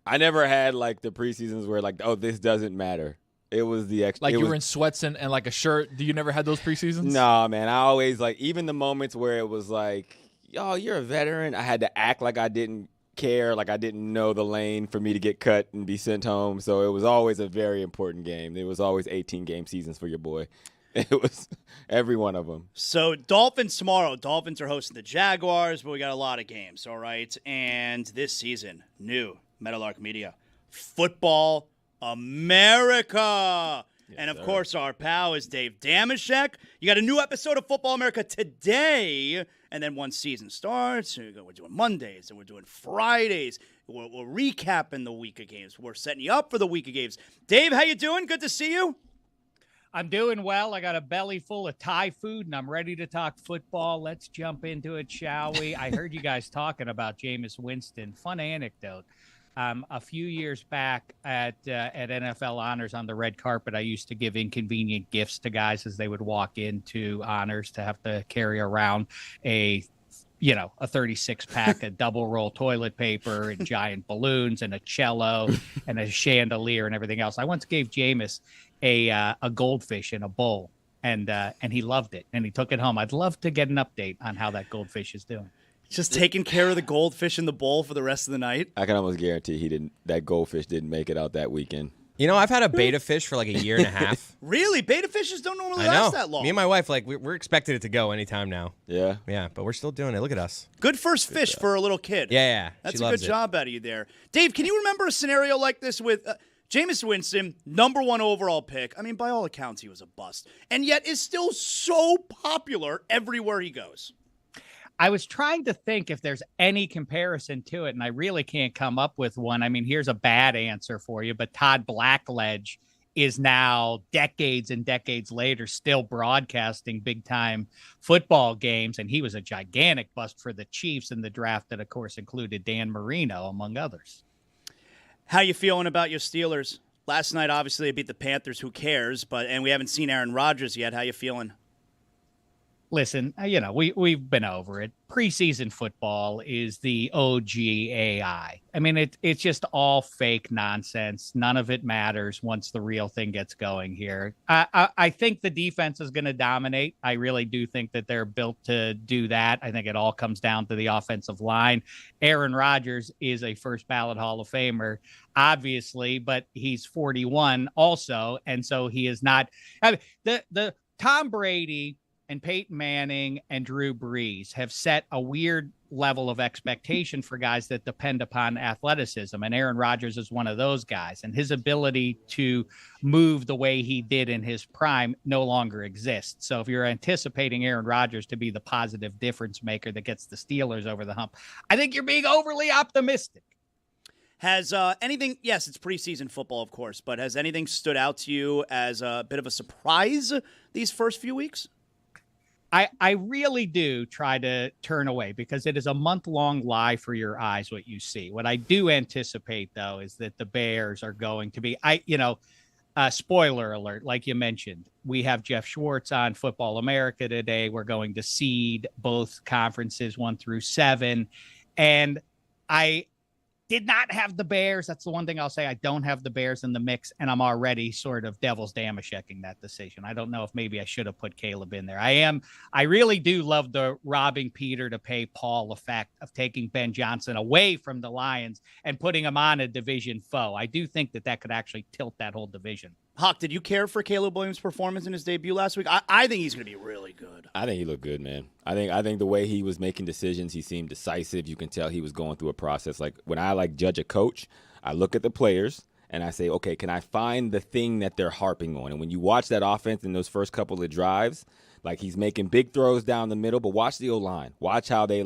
I never had like the preseasons where like, oh, this doesn't matter. It was the extra. Like you were in sweats and like a shirt. Do you never had those preseasons? No, man. I always like even the moments where it was like, oh, you're a veteran. I had to act like I didn't care, like I didn't know the lane for me to get cut and be sent home. So it was always a very important game. It was always 18-game seasons for your boy. It was every one of them. So Dolphins tomorrow. Dolphins are hosting the Jaguars, but we got a lot of games, all right? And this season, new Meadowlark Media, Football America. Yes, and, of course, our pal is Dave Dameshek. You got a new episode of Football America today. And then once season starts, we're doing Mondays and we're doing Fridays. We're recapping the week of games. We're setting you up for the week of games. Dave, how you doing? Good to see you. I'm doing well. I got a belly full of Thai food, and I'm ready to talk football. Let's jump into it, shall we? I heard you guys talking about Jameis Winston. Fun anecdote. A few years back at NFL Honors on the red carpet, I used to give inconvenient gifts to guys as they would walk into Honors to have to carry around a 36-pack of double roll toilet paper and giant balloons and a cello and a chandelier and everything else. I once gave Jameis a goldfish in a bowl, and he loved it, and he took it home. I'd love to get an update on how that goldfish is doing. Just taking care of the goldfish in the bowl for the rest of the night. I can almost guarantee that goldfish didn't make it out that weekend. You know, I've had a beta fish for like a year and a half. Really? Beta fishes don't normally last that long. Me and my wife, like, we're expected it to go anytime now. Yeah? Yeah, but we're still doing it. Look at us. Good first fish for a little kid. Yeah. That's a good job out of you there. Dave, can you remember a scenario like this with Jameis Winston, number 1 overall pick? I mean, by all accounts, he was a bust. And yet is still so popular everywhere he goes. I was trying to think if there's any comparison to it, and I really can't come up with one. I mean, here's a bad answer for you, but Todd Blackledge is now decades and decades later still broadcasting big-time football games, and he was a gigantic bust for the Chiefs in the draft that, of course, included Dan Marino, among others. How you feeling about your Steelers? Last night, obviously, they beat the Panthers. Who cares? And we haven't seen Aaron Rodgers yet. How you feeling? Listen, we've been over it. Preseason football is the OG AI. I mean, it's just all fake nonsense. None of it matters once the real thing gets going here. I think the defense is going to dominate. I really do think that they're built to do that. I think it all comes down to the offensive line. Aaron Rodgers is a first ballot Hall of Famer, obviously, but he's 41 also. And so he is not. I mean, the Tom Brady and Peyton Manning and Drew Brees have set a weird level of expectation for guys that depend upon athleticism. And Aaron Rodgers is one of those guys. And his ability to move the way he did in his prime no longer exists. So if you're anticipating Aaron Rodgers to be the positive difference maker that gets the Steelers over the hump, I think you're being overly optimistic. Has anything, yes, it's preseason football, of course, but has anything stood out to you as a bit of a surprise these first few weeks? I really do try to turn away because it is a month-long lie for your eyes what you see. What I do anticipate, though, is that the Bears are going to be, spoiler alert, like you mentioned, we have Jeff Schwartz on Football America today. We're going to seed both conferences 1 through 7. And I did not have the Bears. That's the one thing I'll say. I don't have the Bears in the mix, and I'm already sort of devil's Dameshecking that decision. I don't know if maybe I should have put Caleb in there. I really do love the robbing Peter to pay Paul effect of taking Ben Johnson away from the Lions and putting him on a division foe. I do think that could actually tilt that whole division. Hawk, did you care for Caleb Williams' performance in his debut last week? I think he's going to be really good. I think he looked good, man. I think the way he was making decisions, he seemed decisive. You can tell he was going through a process. Like when I judge a coach, I look at the players and I say, okay, can I find the thing that they're harping on? And when you watch that offense in those first couple of drives, like he's making big throws down the middle, but watch the O-line. Watch how they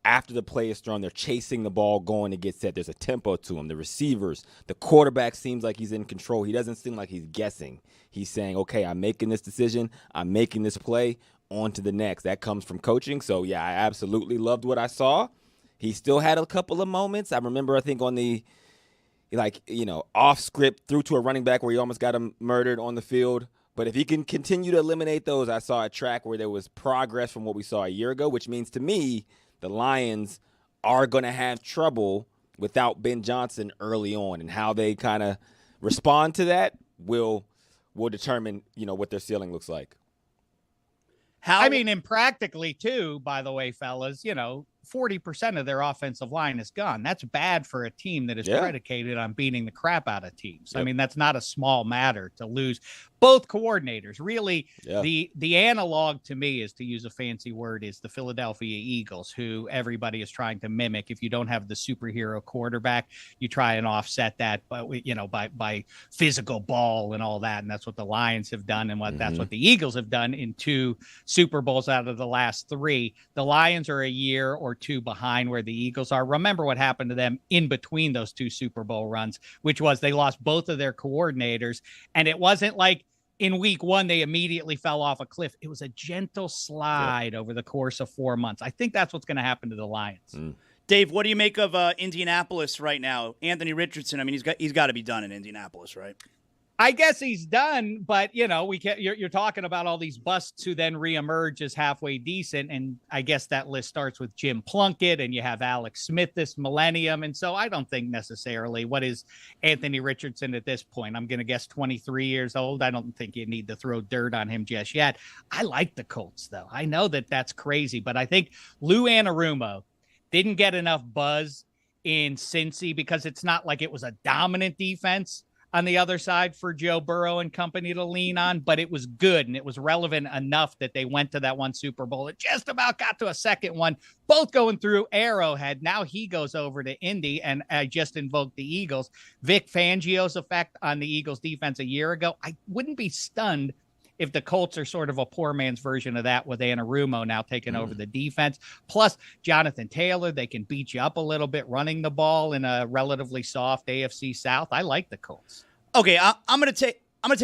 after the play is thrown, they're chasing the ball, going to get set. There's a tempo to them. The receivers, the quarterback seems like he's in control. He doesn't seem like he's guessing. He's saying, okay, I'm making this decision. I'm making this play. On to the next. That comes from coaching. So, yeah, I absolutely loved what I saw. He still had a couple of moments. I remember, I think, on the, off script, threw to a running back where he almost got him murdered on the field. But if he can continue to eliminate those, I saw a track where there was progress from what we saw a year ago, which means to me, the Lions are going to have trouble without Ben Johnson early on, and how they kind of respond to that will determine, what their ceiling looks like. And practically too, by the way, fellas, 40% of their offensive line is gone. That's bad for a team that is predicated on beating the crap out of teams. Yep. I mean, that's not a small matter to lose both coordinators. Really, the analog to me is, to use a fancy word, is the Philadelphia Eagles, who everybody is trying to mimic. If you don't have the superhero quarterback, you try and offset that, by physical ball and all that. And that's what the Lions have done, and that's what the Eagles have done in 2 Super Bowls out of the last 3. The Lions are a year or 2 behind where the Eagles are. Remember what happened to them in between those 2 Super Bowl runs, which was they lost both of their coordinators. And it wasn't like in week 1 they immediately fell off a cliff. It was a gentle slide over the course of 4 months. I think that's what's going to happen to the Lions. Dave, what do you make of Indianapolis right now? Anthony Richardson, I mean, he's got to be done in Indianapolis, right? I guess he's done, but we can't. You're talking about all these busts who then reemerge as halfway decent, and I guess that list starts with Jim Plunkett, and you have Alex Smith this millennium, and so I don't think necessarily, what is Anthony Richardson at this point? I'm going to guess 23 years old. I don't think you need to throw dirt on him just yet. I like the Colts, though. I know that's crazy, but I think Lou Anarumo didn't get enough buzz in Cincy because it's not like it was a dominant defense on the other side for Joe Burrow and company to lean on, but it was good and it was relevant enough that they went to that 1 Super Bowl. It just about got to a second one, both going through Arrowhead. Now he goes over to Indy, and I just invoked the Eagles. Vic Fangio's effect on the Eagles defense a year ago. I wouldn't be stunned if the Colts are sort of a poor man's version of that, with Anarumo now taking over the defense. Plus, Jonathan Taylor, they can beat you up a little bit running the ball in a relatively soft AFC South. I like the Colts. Okay, I'm gonna take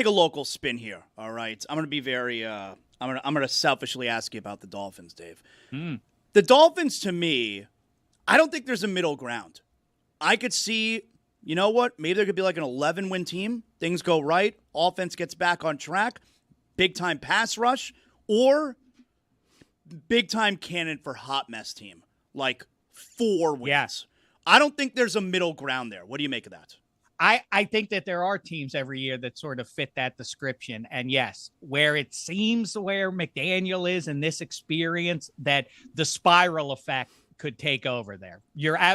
a local spin here. All right, I'm gonna be very. I'm gonna selfishly ask you about the Dolphins, Dave. The Dolphins, to me, I don't think there's a middle ground. I could see, you know what? Maybe there could be like an 11-win team. Things go right. Offense gets back on track. Big-time pass rush. Or big-time cannon for hot mess team. Like 4 wins. Yes. I don't think there's a middle ground there. What do you make of that? I think that there are teams every year that sort of fit that description. And yes, where it seems where McDaniel is in this experience, that the spiral effect could take over there.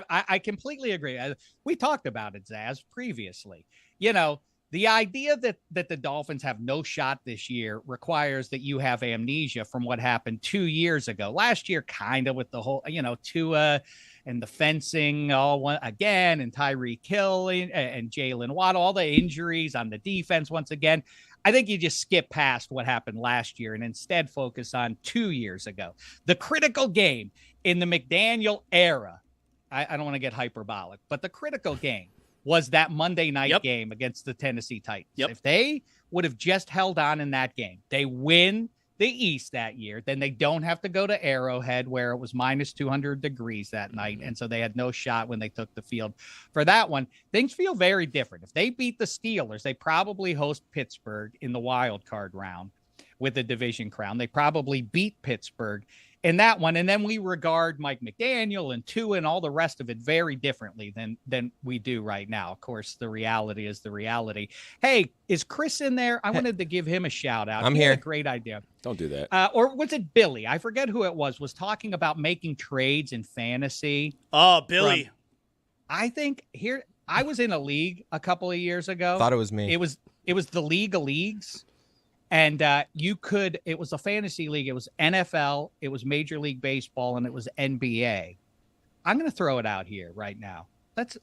I completely agree. We talked about it, Zaz, previously. You know, The idea that the Dolphins have no shot this year requires that you have amnesia from what happened 2 years ago. Last year, kind of with the whole, Tua and the fencing again, and Tyreek Hill and Jalen Watt, all the injuries on the defense once again. I think you just skip past what happened last year and instead focus on 2 years ago. The critical game in the McDaniel era, I don't want to get hyperbolic, but the critical game was that Monday night game against the Tennessee Titans. If they would have just held on in that game, they win the East that year, then they don't have to go to Arrowhead where it was minus 200 degrees that night. And so they had no shot when they took the field for that one. Things feel very different. If they beat the Steelers, they probably host Pittsburgh in the wild card round with the division crown. They probably beat Pittsburgh in that one. And then we regard Mike McDaniel and Tua and all the rest of it very differently than we do right now. Of course, the reality is the reality. Hey, is Chris in there? I wanted to give him a shout out. I'm He had here. a great idea. Don't do that. Or was it Billy? I forget who it was talking about making trades in fantasy. Oh, Billy. I think I was in a league a couple of years ago. Thought it was me. It was the League of Leagues. And it was a fantasy league. It was NFL, it was Major League Baseball, and it was NBA. I'm going to throw it out here right now. Let's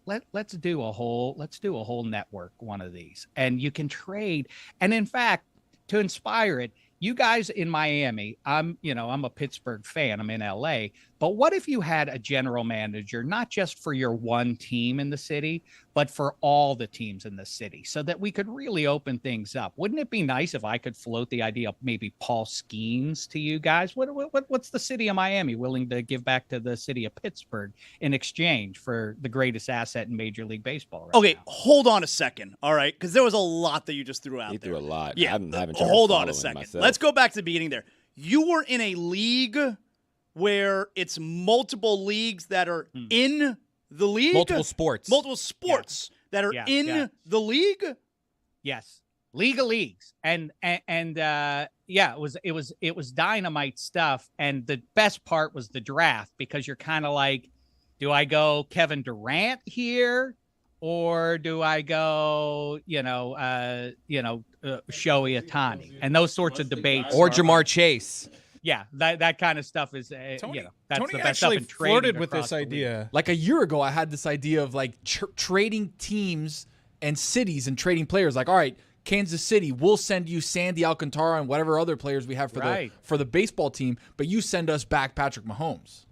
do a whole network, one of these, and you can trade. And in fact, to inspire it, you guys in Miami, I'm a Pittsburgh fan. I'm in LA. But what if you had a general manager, not just for your one team in the city, but for all the teams in the city, so that we could really open things up? Wouldn't it be nice if I could float the idea of maybe Paul Skeens to you guys? What's the city of Miami willing to give back to the city of Pittsburgh in exchange for the greatest asset in Major League Baseball right Okay, now? hold on a second, all right? Because there was a lot that you just threw out He there. threw a lot. Yeah, I'm having trouble hold on following a second. myself. Let's go back to the beginning there. You were in a league where it's multiple leagues that are in the league? Multiple sports. That are in the league? Yes. League of Leagues. And it was dynamite stuff. And the best part was the draft, because you're kind of like, do I go Kevin Durant here? Or do I go, Shohei Ohtani? And those sorts of debates. Or Jamar Chase. Yeah, that kind of stuff is, Tony that's the best actually stuff in trading flirted with across this the league. idea. Like a year ago, I had this idea of like trading teams and cities and trading players. Like, all right, Kansas City, we'll send you Sandy Alcantara and whatever other players we have for the baseball team, but you send us back Patrick Mahomes.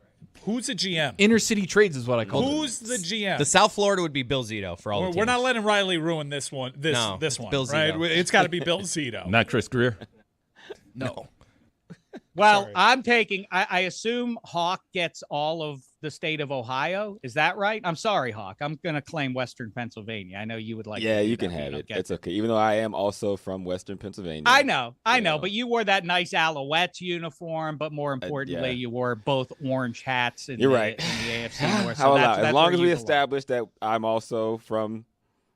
Who's the GM? Inner city trades is what I call it. Who's the GM? The South Florida would be Bill Zito for all the teams. We're not letting Riley ruin this one. This No, one, it's Bill right? Zito. It's got to be Bill Zito. Not Chris Greer. No. Well, Sorry. I'm taking, I assume Hawk gets all of the state of Ohio. Is that right? I'm sorry, Hawk. I'm going to claim Western Pennsylvania. I know you would like Yeah, to do you can that, but have don't it. get It's okay. Even though I am also from Western Pennsylvania. I know, know. but you wore that nice Alouettes uniform, but more importantly, yeah. you wore both orange hats in, You're the, right. in the AFC North. So How that's about as long where as you we belong. establish that I'm also from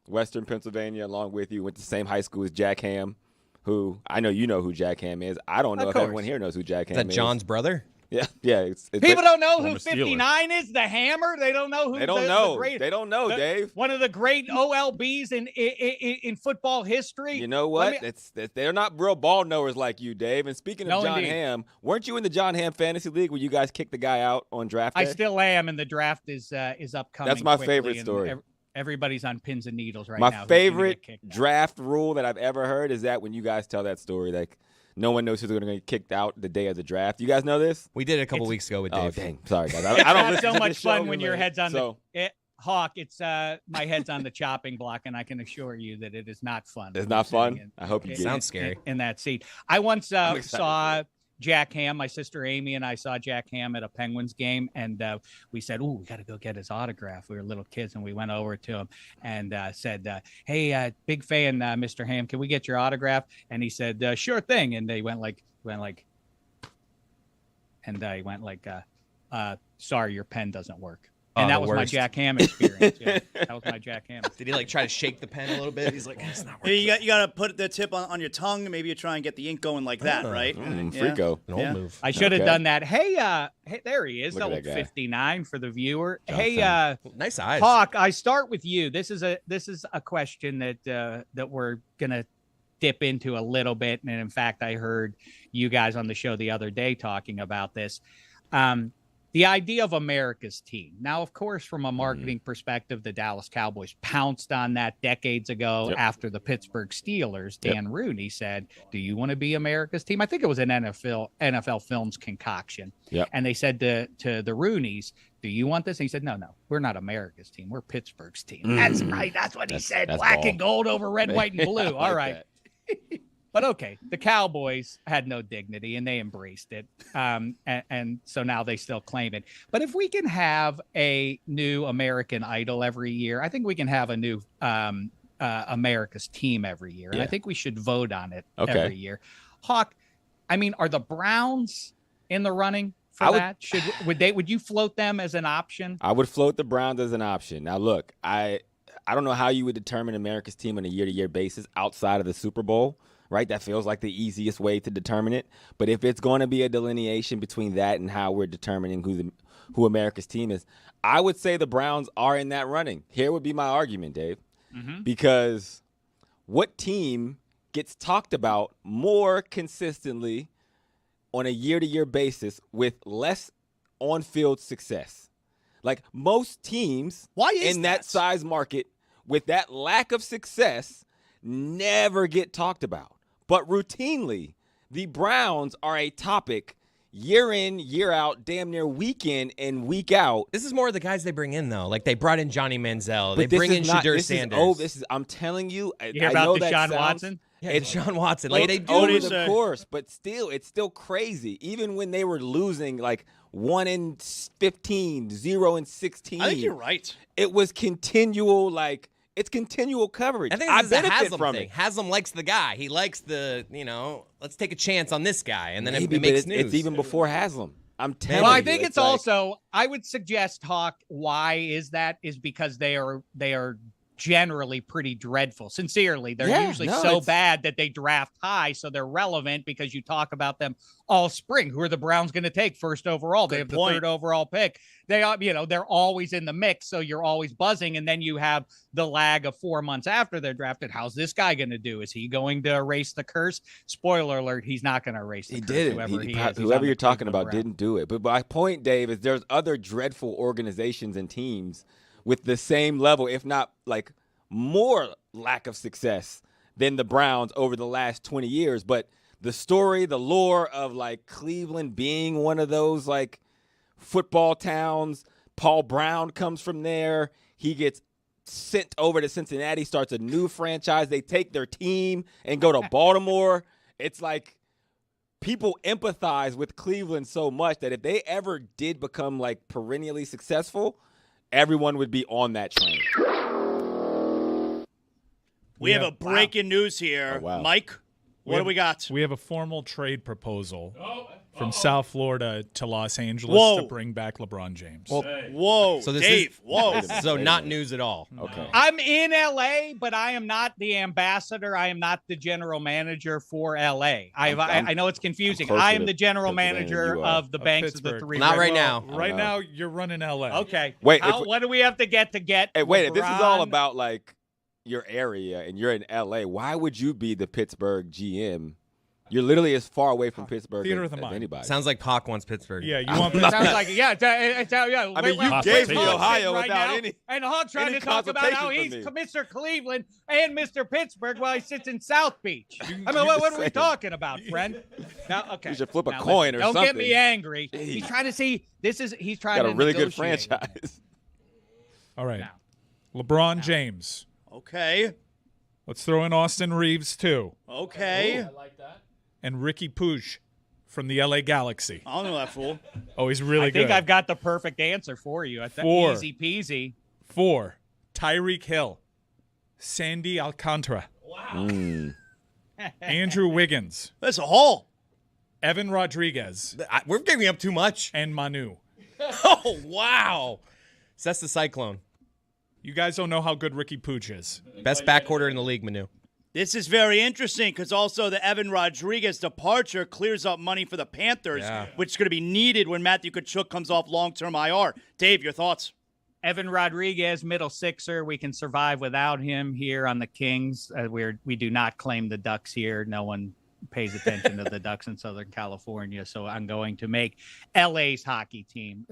Western Pennsylvania, along with you, went to the same high school as Jack Ham, who I know you know who Jack Ham is. I don't know Of if course. everyone here knows who Jack Ham Is that is. John's brother? Yeah. It's People don't know who Former Steeler. 59 is. The Hammer. They don't know who. They don't the know. great- They don't know, Dave. One of the great OLBs in football history. You know what? They're not real ball knowers like you, Dave. And speaking of No, John indeed. Ham, weren't you in the John Ham Fantasy League where you guys kicked the guy out on draft day? I still am, and the draft is upcoming. That's my quickly, favorite and story. Everybody's on pins and needles right My now. Who's gonna favorite get kicked out. draft rule that I've ever heard is that when you guys tell that story, like no one knows who's going to get kicked out the day of the draft. You guys know this? We did it a couple weeks ago with Dave. Oh, dang. Sorry, guys. I It's don't not listen so to much this show fun when your really. head's on So, Hawk. It's my head's on the chopping block, and I can assure you that it is not fun. It's when not you're sitting fun? I hope you get it. Sounds scary. in that seat. I once I'm excited saw Jack Ham. My sister Amy and I saw Jack Ham at a Penguins game, and we said, "Ooh, we got to go get his autograph." We were little kids, and we went over to him and said, "Hey, big fan, Mr. Ham. Can we get your autograph?" And he said, "Sure thing." And they went like, and I went like, "Sorry, your pen doesn't work." And Oh, that the was my worst. Jack Ham experience. Yeah, that was my Jack Ham. Did he like try to shake the pen a little bit? He's like, it's not working. You got to put the tip on your tongue. Maybe you try and get the ink going like that, right? Frico. An old move. I should have Okay. done that. Hey, there he is. Look at Old that guy. 59 for the viewer. Johnson. Hey, Nice eyes. Hawk, I start with you. This is a question that we're gonna dip into a little bit, and in fact, I heard you guys on the show the other day talking about this. The idea of America's team. Now, of course, from a marketing perspective, the Dallas Cowboys pounced on that decades ago after the Pittsburgh Steelers. Dan Rooney said, "Do you want to be America's team?" I think it was an NFL Films concoction. And they said to the Rooneys, "Do you want this?" And he said, No, we're not America's team. We're Pittsburgh's team. That's right. That's what he said. Black and gold over red, white, and blue. All right. But okay, the Cowboys had no dignity and they embraced it. And so now they still claim it. But if we can have a new American Idol every year, I think we can have a new America's team every year. And I think we should vote on it every year. Hawk, I mean, are the Browns in the running for that? Would you float them as an option? I would float the Browns as an option. Now, look, I don't know how you would determine America's team on a year-to-year basis outside of the Super Bowl. Right, that feels like the easiest way to determine it. But if it's going to be a delineation between that and how we're determining who America's team is, I would say the Browns are in that running. Here would be my argument, Dave, because what team gets talked about more consistently on a year-to-year basis with less on-field success? Like most teams in that size market with that lack of success never get talked about. But routinely, the Browns are a topic year in, year out, damn near week in and week out. This is more of the guys they bring in, though. Like, they brought in Johnny Manziel. They bring in Shadur Sanders. I'm telling you. You hear about Deshaun Watson? Yeah, it's Deshaun Watson. Like, they do. Over the course, but still, it's still crazy. Even when they were losing, like, 1-15, 0-16. I think you're right. It was continual, like, it's continual coverage. I think this is a Haslam thing. Haslam likes the guy. He likes the, let's take a chance on this guy, and then it makes news. It's even before Haslam. I'm telling you. Well, I think it's also, I would suggest, Hawk, why is that? Is because they are generally pretty dreadful. Sincerely, they're usually so bad that they draft high, so they're relevant because you talk about them all spring. Who are the Browns going to take first overall? They have the third overall pick. They are, they're always in the mix, so you're always buzzing. And then you have the lag of 4 months after they're drafted. How's this guy going to do? Is he going to erase the curse? Spoiler alert: he's not going to erase the curse. He didn't. Whoever you're talking about didn't do it. But my point, Dave, is there's other dreadful organizations and teams with the same level, if not like more lack of success than the Browns over the last 20 years. But the story, the lore of like Cleveland being one of those like football towns, Paul Brown comes from there. He gets sent over to Cincinnati, starts a new franchise. They take their team and go to Baltimore. It's like people empathize with Cleveland so much that if they ever did become like perennially successful, everyone would be on that train. We have a breaking news here. Mike, what do we got? We have a formal trade proposal from South Florida to Los Angeles to bring back LeBron James. Whoa, so Dave, whoa. So not news at all. Okay. I'm in LA, but I am not the ambassador. I am not the general manager for LA. I know it's confusing. I am the general manager of the Banks of the Three. Not right now. Right now, you're running LA. Okay. Wait. What do we have to get? Hey, wait. If this is all about like your area and you're in LA, why would you be the Pittsburgh GM? You're literally as far away from Pittsburgh as anybody. Sounds like Hawk wants Pittsburgh. Yeah, you want Pittsburgh. Sounds like it's I mean, you gave me Ohio without any. And Hawk trying to talk about how he's Mr. Cleveland and Mr. Pittsburgh while he sits in South Beach. I mean, what are we talking about, friend? Now, okay. You should flip a coin or something. Don't get me angry. Jeez. He's trying to see. He's trying got to a really good negotiate. franchise. All right. LeBron James. Okay. Let's throw in Austin Reeves, too. Okay. I like that. And Ricky Puig from the LA Galaxy. I don't know that fool. Oh, he's really good. I think I've got the perfect answer for you. Easy peasy. 4, Tyreek Hill. Sandy Alcantara. Wow. Andrew Wiggins. That's a haul. Evan Rodriguez. We're giving up too much. And Manu. Oh, wow. That's the Cyclone. You guys don't know how good Ricky Pooch is. Best backcourt in the league, Manu. This is very interesting because also the Evan Rodriguez departure clears up money for the Panthers, which is going to be needed when Matthew Tkachuk comes off long-term IR. Dave, your thoughts? Evan Rodriguez, middle sixer. We can survive without him here on the Kings. We do not claim the Ducks here. No one pays attention to the Ducks in Southern California, so I'm going to make LA's hockey team.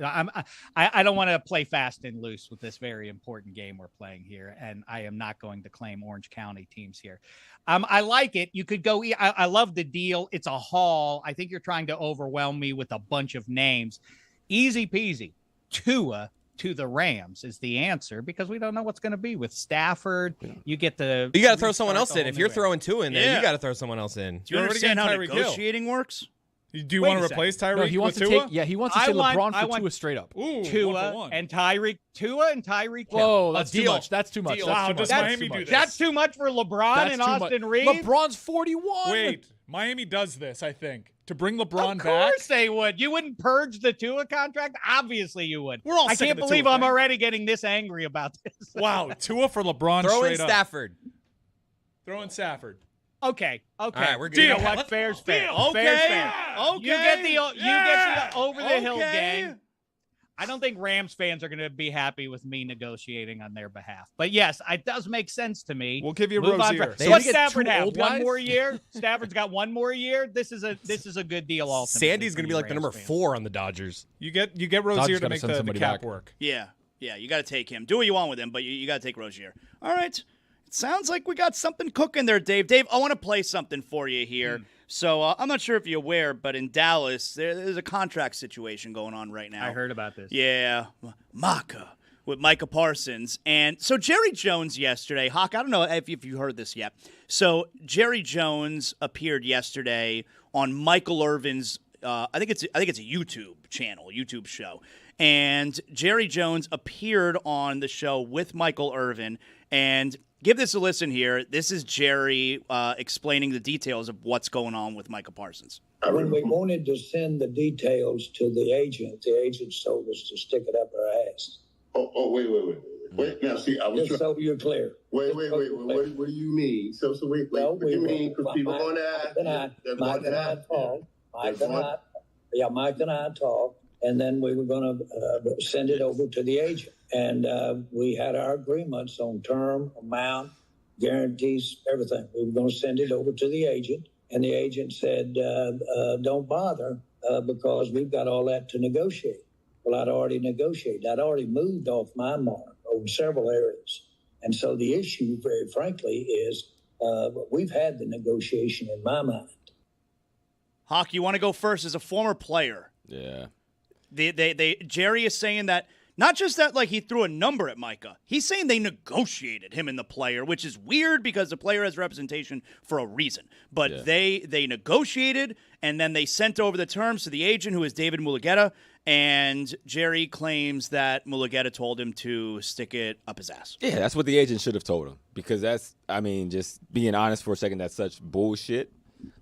I don't want to play fast and loose with this very important game we're playing here, and I am not going to claim Orange County teams here. I like it. You could go. I love the deal. It's a haul. I think you're trying to overwhelm me with a bunch of names. Easy peasy. Tua to the Rams is the answer because we don't know what's going to be with Stafford. You got to throw someone else in. If you're throwing Tua in there, you got to throw someone else in. Do you understand how negotiating works? Do you want to replace Tyreek? No, he wants to take. Yeah, he wants to say LeBron for Tua straight up. Ooh, Tua and Tyreek. Whoa, that's too much. That's too much. Wow, does Miami do this? That's too much for LeBron and Austin Reeves. LeBron's 41. Wait, Miami does this, I think. To bring LeBron back? Of course they would. You wouldn't purge the Tua contract? Obviously you would. We're all I sick can't of the believe Tua I'm thing. already getting this angry about this. Wow, Tua for LeBron Throw straight in up. Stafford. Throw in Stafford. Okay. All right, we're good. You know what? Fair's fair. Okay. Fair's fair. Okay. You get the over the hill gang. I don't think Rams fans are going to be happy with me negotiating on their behalf. But yes, it does make sense to me. We'll give you Move on Rozier. So what's Stafford have? One more year? Stafford's got one more year. This is a good deal ultimately. Sandy's going to be like the number 4 on the Dodgers. You get Rozier to make the cap work. Yeah, you got to take him. Do what you want with him, but you got to take Rozier. All right. It sounds like we got something cooking there, Dave. Dave, I want to play something for you here. So I'm not sure if you're aware, but in Dallas, there's a contract situation going on right now. I heard about this. Yeah, with Micah Parsons. And so Jerry Jones yesterday, Hawk, I don't know if you heard this yet. So Jerry Jones appeared yesterday on Michael Irvin's, I think it's a YouTube channel, YouTube show. And Jerry Jones appeared on the show with Michael Irvin. And give this a listen here. This is Jerry explaining the details of what's going on with Micah Parsons. When we wanted to send the details to the agent told us to stick it up our ass. Oh, wait. Now, see, I was just so you're clear. Wait. What do you mean? So wait. What do you mean? Because people want to ask. Mike and I talked, and then we were going to send it over to the agent. And we had our agreements on term, amount, guarantees, everything. We were going to send it over to the agent. And the agent said, don't bother because we've got all that to negotiate. Well, I'd already negotiated. I'd already moved off my mark over several areas. And so the issue, very frankly, is we've had the negotiation in my mind. Hawk, you want to go first as a former player? Yeah. Jerry is saying that not just that, like, he threw a number at Micah. He's saying they negotiated him and the player, which is weird because the player has representation for a reason. But they negotiated, and then they sent over the terms to the agent, who is David Mulugheta, and Jerry claims that Mulugheta told him to stick it up his ass. Yeah, that's what the agent should have told him because just being honest for a second, that's such bullshit.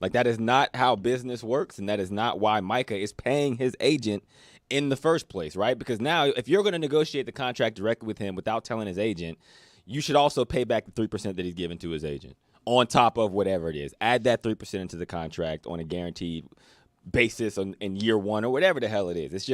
Like, that is not how business works, and that is not why Micah is paying his agent in the first place, right? Because now if you're going to negotiate the contract directly with him without telling his agent, you should also pay back the 3% that he's given to his agent on top of whatever it is. Add that 3% into the contract on a guaranteed basis in year one or whatever the hell it is.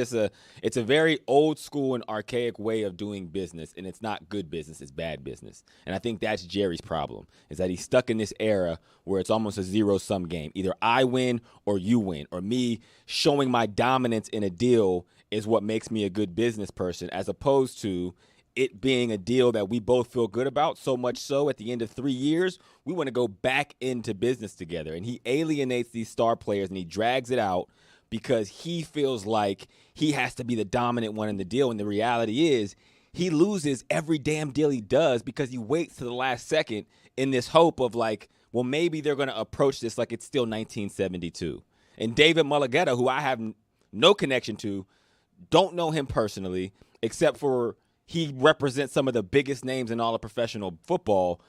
It's a very old school and archaic way of doing business, and it's not good business, it's bad business. And I think that's Jerry's problem, is that he's stuck in this era where it's almost a zero-sum game. Either I win or you win, or me showing my dominance in a deal is what makes me a good business person, as opposed to it being a deal that we both feel good about, so much so at the end of 3 years, we want to go back into business together. And he alienates these star players and he drags it out because he feels like he has to be the dominant one in the deal. And the reality is he loses every damn deal he does because he waits to the last second in this hope of like, well, maybe they're going to approach this like it's still 1972. And David Mulugheta, who I have no connection to, don't know him personally, except for he represents some of the biggest names in all of professional football.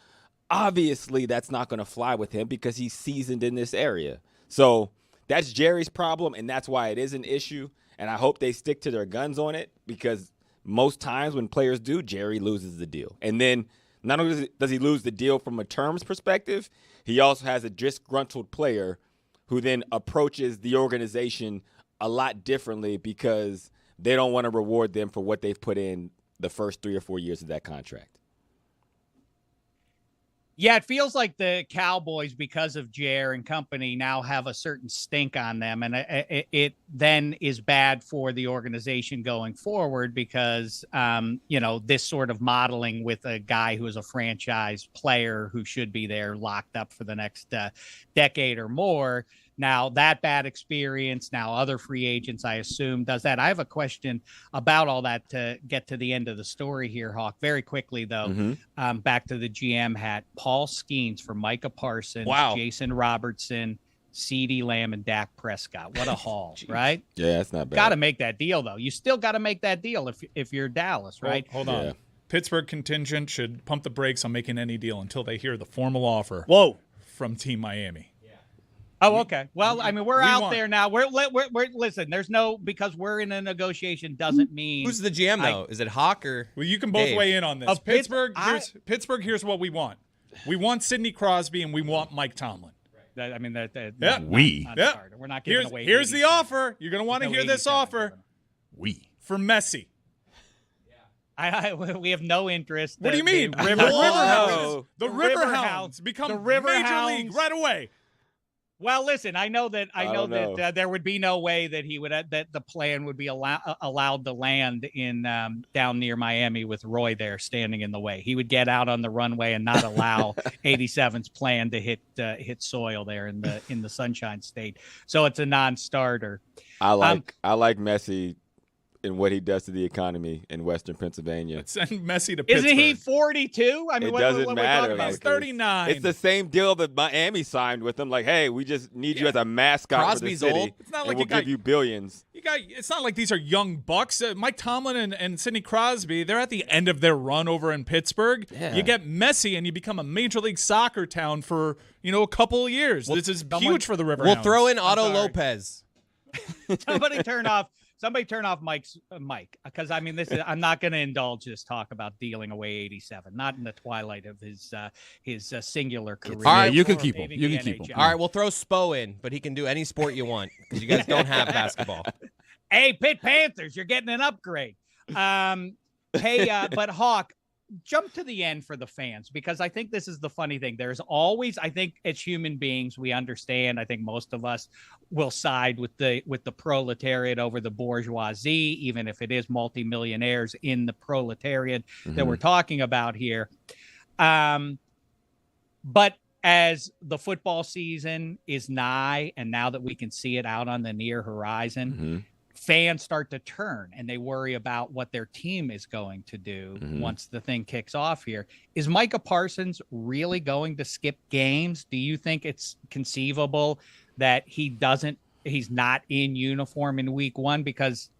Obviously, that's not going to fly with him because he's seasoned in this area. So that's Jerry's problem, and that's why it is an issue. And I hope they stick to their guns on it because most times when players do, Jerry loses the deal. And then not only does he lose the deal from a terms perspective, he also has a disgruntled player who then approaches the organization a lot differently because they don't want to reward them for what they've put in the first 3 or 4 years of that contract. Yeah, it feels like the Cowboys, because of Jer and company, now have a certain stink on them. And it then is bad for the organization going forward because, this sort of modeling with a guy who is a franchise player who should be there locked up for the next decade or more. Now, that bad experience, now other free agents, I assume, does that. I have a question about all that to get to the end of the story here, Hawk. Very quickly, though, back to the GM hat. Paul Skeens for Micah Parsons, Jason Robertson, CeeDee Lamb, and Dak Prescott. What a haul, right? Yeah, that's not bad. Got to make that deal, though. You still got to make that deal if you're Dallas, right? Hold on. Yeah. Pittsburgh contingent should pump the brakes on making any deal until they hear the formal offer from Team Miami. Oh, okay. Well, I mean, we're out there now. We're listen. There's no because we're in a negotiation doesn't mean who's the GM though. Is it Hawk or? Well, you can both Dave? weigh in on this. Pittsburgh. Here's what we want. We want Sidney Crosby and we want Mike Tomlin. I mean, We're not giving away. Here's the offer. You're going to want to hear this offer. For Messi. We have no interest. What do you mean? The Riverhounds become Major League right away. Well, listen, I know that there would be no way that he would that the plan would be allowed to land in down near Miami with Roy there standing in the way. He would get out on the runway and not allow 87's plan to hit soil there in the Sunshine State. So it's a non-starter. I like Messi and what he does to the economy in Western Pennsylvania. Send Messi to Pittsburgh. Isn't he 42? I mean, it doesn't matter. He's 39. It's the same deal that Miami signed with him. Like, hey, we just need you as a mascot Crosby's for the city. old. It's not and like we'll give you billions. It's not like these are young bucks. Mike Tomlin and Sidney Crosby, they're at the end of their run over in Pittsburgh. Yeah. You get Messi and you become a Major League Soccer town for a couple of years. This is huge for the Riverhounds. We'll throw in Otto Lopez. Somebody turn off Mike's mic because I mean I'm not going to indulge this talk about dealing away 87. Not in the twilight of his singular career. All right, you can keep him. You can keep him. All right, we'll throw Spo in, but he can do any sport you want because you guys don't have basketball. Hey, Pitt Panthers, you're getting an upgrade. But Hawk, jump to the end for the fans because I think this is the funny thing. There's always, I think, as human beings, we understand. I think most of us will side with the proletariat over the bourgeoisie, even if it is multimillionaires in the proletariat that we're talking about here. But as the football season is nigh, and now that we can see it out on the near horizon, fans start to turn and they worry about what their team is going to do once the thing kicks off here. Is Micah Parsons really going to skip games? Do you think it's conceivable that he's not in uniform in week one? Because,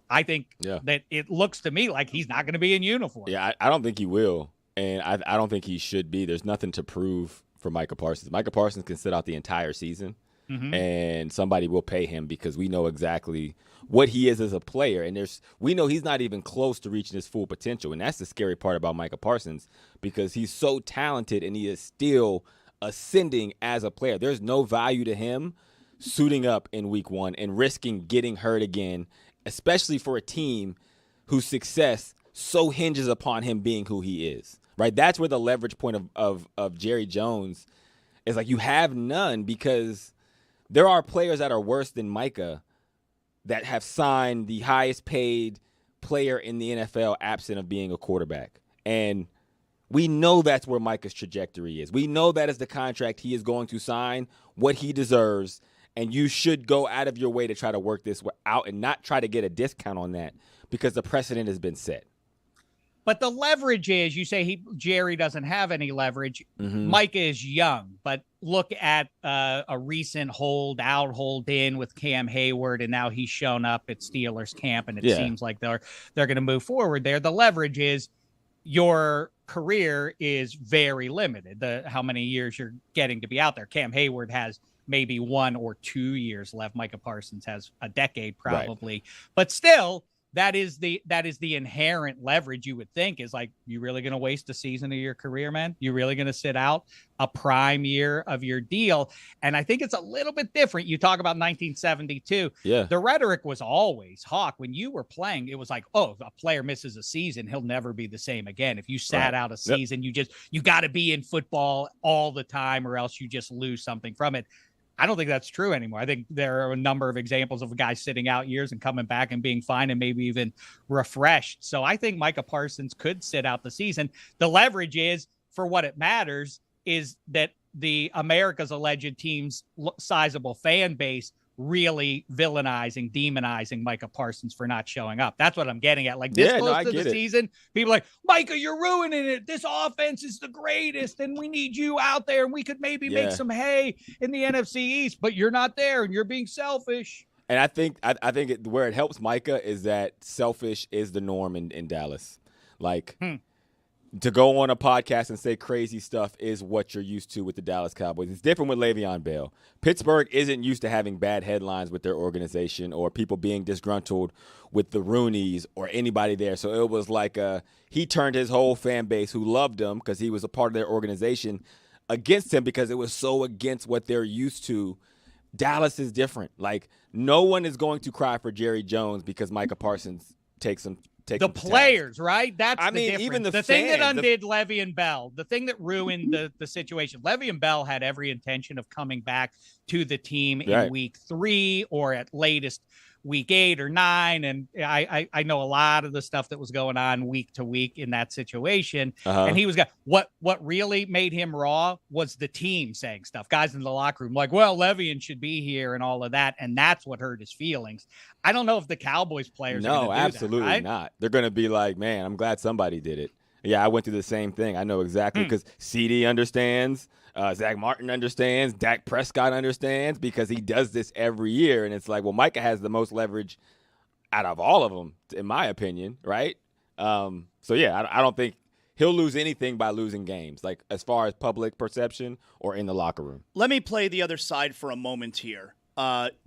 I think that it looks to me like he's not going to be in uniform. Yeah, I don't think he will. And I don't think he should be. There's nothing to prove for Micah Parsons. Micah Parsons can sit out the entire season. And somebody will pay him because we know exactly what he is as a player. And we know he's not even close to reaching his full potential. And that's the scary part about Micah Parsons because he's so talented and he is still ascending as a player. There's no value to him suiting up in week one and risking getting hurt again, especially for a team whose success so hinges upon him being who he is, right? That's where the leverage point of Jerry Jones is. Like, you have none because there are players that are worse than Micah that have signed the highest paid player in the NFL absent of being a quarterback. And we know that's where Micah's trajectory is. We know that is the contract he is going to sign, what he deserves, and you should go out of your way to try to work this out and not try to get a discount on that because the precedent has been set. But the leverage is, you say Jerry doesn't have any leverage. Micah is young, but look at a recent hold in with Cam Hayward, and now he's shown up at Steelers camp, and it seems like they're going to move forward there. The leverage is your career is very limited. How many years you're getting to be out there. Cam Hayward has maybe 1 or 2 years left. Micah Parsons has a decade probably, but still. that is the inherent leverage you would think is like, you really going to waste a season of your career, man? You really going to sit out a prime year of your deal? And I think it's a little bit different. You talk about 1972. Yeah. The rhetoric was always, Hawk, when you were playing, it was like, oh, a player misses a season, he'll never be the same again. If you sat out a season, you got to be in football all the time or else you just lose something from it. I don't think that's true anymore. I think there are a number of examples of guys sitting out years and coming back and being fine and maybe even refreshed. So I think Micah Parsons could sit out the season. The leverage is, for what it matters, is that the America's alleged team's sizable fan base really villainizing, demonizing Micah Parsons for not showing up. That's what I'm getting at. Like, this close to the season, people are like, Micah, you're ruining it. This offense is the greatest, and we need you out there, and we could maybe make some hay in the NFC East, but you're not there, and you're being selfish. And I think where it helps Micah is that selfish is the norm in Dallas. Like, to go on a podcast and say crazy stuff is what you're used to with the Dallas Cowboys. It's different with Le'Veon Bell. Pittsburgh isn't used to having bad headlines with their organization or people being disgruntled with the Rooneys or anybody there. So it was like he turned his whole fan base who loved him because he was a part of their organization against him because it was so against what they're used to. Dallas is different. Like, no one is going to cry for Jerry Jones because Micah Parsons takes him. The players, right? That's the difference. Even the thing that undid Le'Veon Bell, the thing that ruined the situation. Le'Veon Bell had every intention of coming back to the team in week 3 or at latest week 8 or 9. And I know a lot of the stuff that was going on week to week in that situation. And he was what really made him raw was the team saying stuff. Guys in the locker room like, well, Le'Veon should be here and all of that. And that's what hurt his feelings. I don't know if the Cowboys players are going to do absolutely that, right? not. They're going to be like, man, I'm glad somebody did it. Yeah, I went through the same thing. I know exactly because CD understands. Zach Martin understands. Dak Prescott understands because he does this every year. And it's like, well, Micah has the most leverage out of all of them, in my opinion, right? So, yeah, I don't think he'll lose anything by losing games, like as far as public perception or in the locker room. Let me play the other side for a moment here.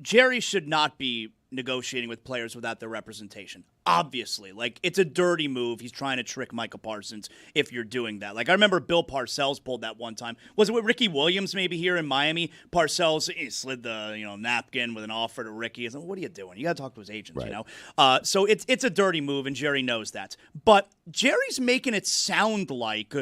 Jerry should not be negotiating with players without their representation. Obviously, like, it's a dirty move. He's trying to trick Micah Parsons if you're doing that. Like, I remember Bill Parcells pulled that one time. Was it with Ricky Williams maybe here in Miami? Parcells slid the napkin with an offer to Ricky. Like, what are you doing? You got to talk to his agents, So it's a dirty move, and Jerry knows that. But Jerry's making it sound like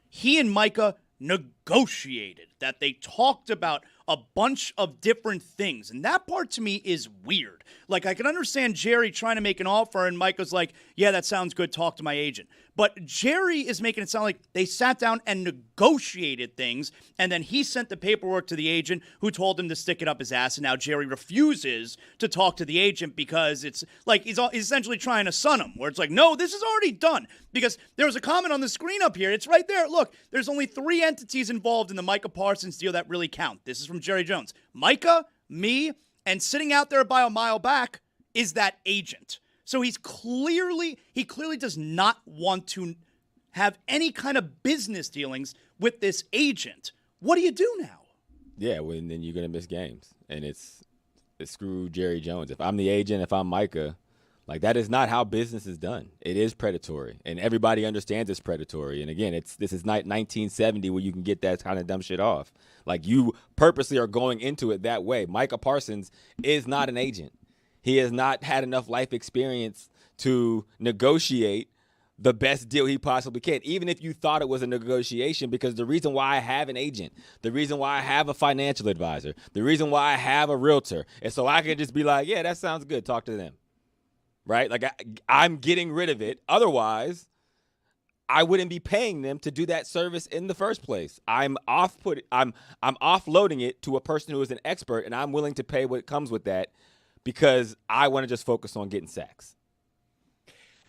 he and Micah negotiated, that they talked about a bunch of different things. And that part to me is weird. Like, I can understand Jerry trying to make an offer and Micah's like, yeah, that sounds good. Talk to my agent. But Jerry is making it sound like they sat down and negotiated things, and then he sent the paperwork to the agent who told him to stick it up his ass, and now Jerry refuses to talk to the agent because it's like he's essentially trying to sun him, where it's like, no, this is already done. Because there was a comment on the screen up here. It's right there. Look, there's only 3 entities involved in the Micah Parsons deal that really count. This is from Jerry Jones. Micah, me, and sitting out there by a mile back is that agent. So he clearly does not want to have any kind of business dealings with this agent. What do you do now? Yeah, well, then you're going to miss games. And it's screw Jerry Jones. If I'm the agent, if I'm Micah, like, that is not how business is done. It is predatory. And everybody understands it's predatory. And again, this is 1970 where you can get that kind of dumb shit off. Like, you purposely are going into it that way. Micah Parsons is not an agent. He has not had enough life experience to negotiate the best deal he possibly can, even if you thought it was a negotiation, because the reason why I have an agent, the reason why I have a financial advisor, the reason why I have a realtor is so I can just be like, yeah, that sounds good. Talk to them, right? Like, I'm getting rid of it. Otherwise, I wouldn't be paying them to do that service in the first place. I'm offloading it to a person who is an expert, and I'm willing to pay what comes with that, because I want to just focus on getting sacks.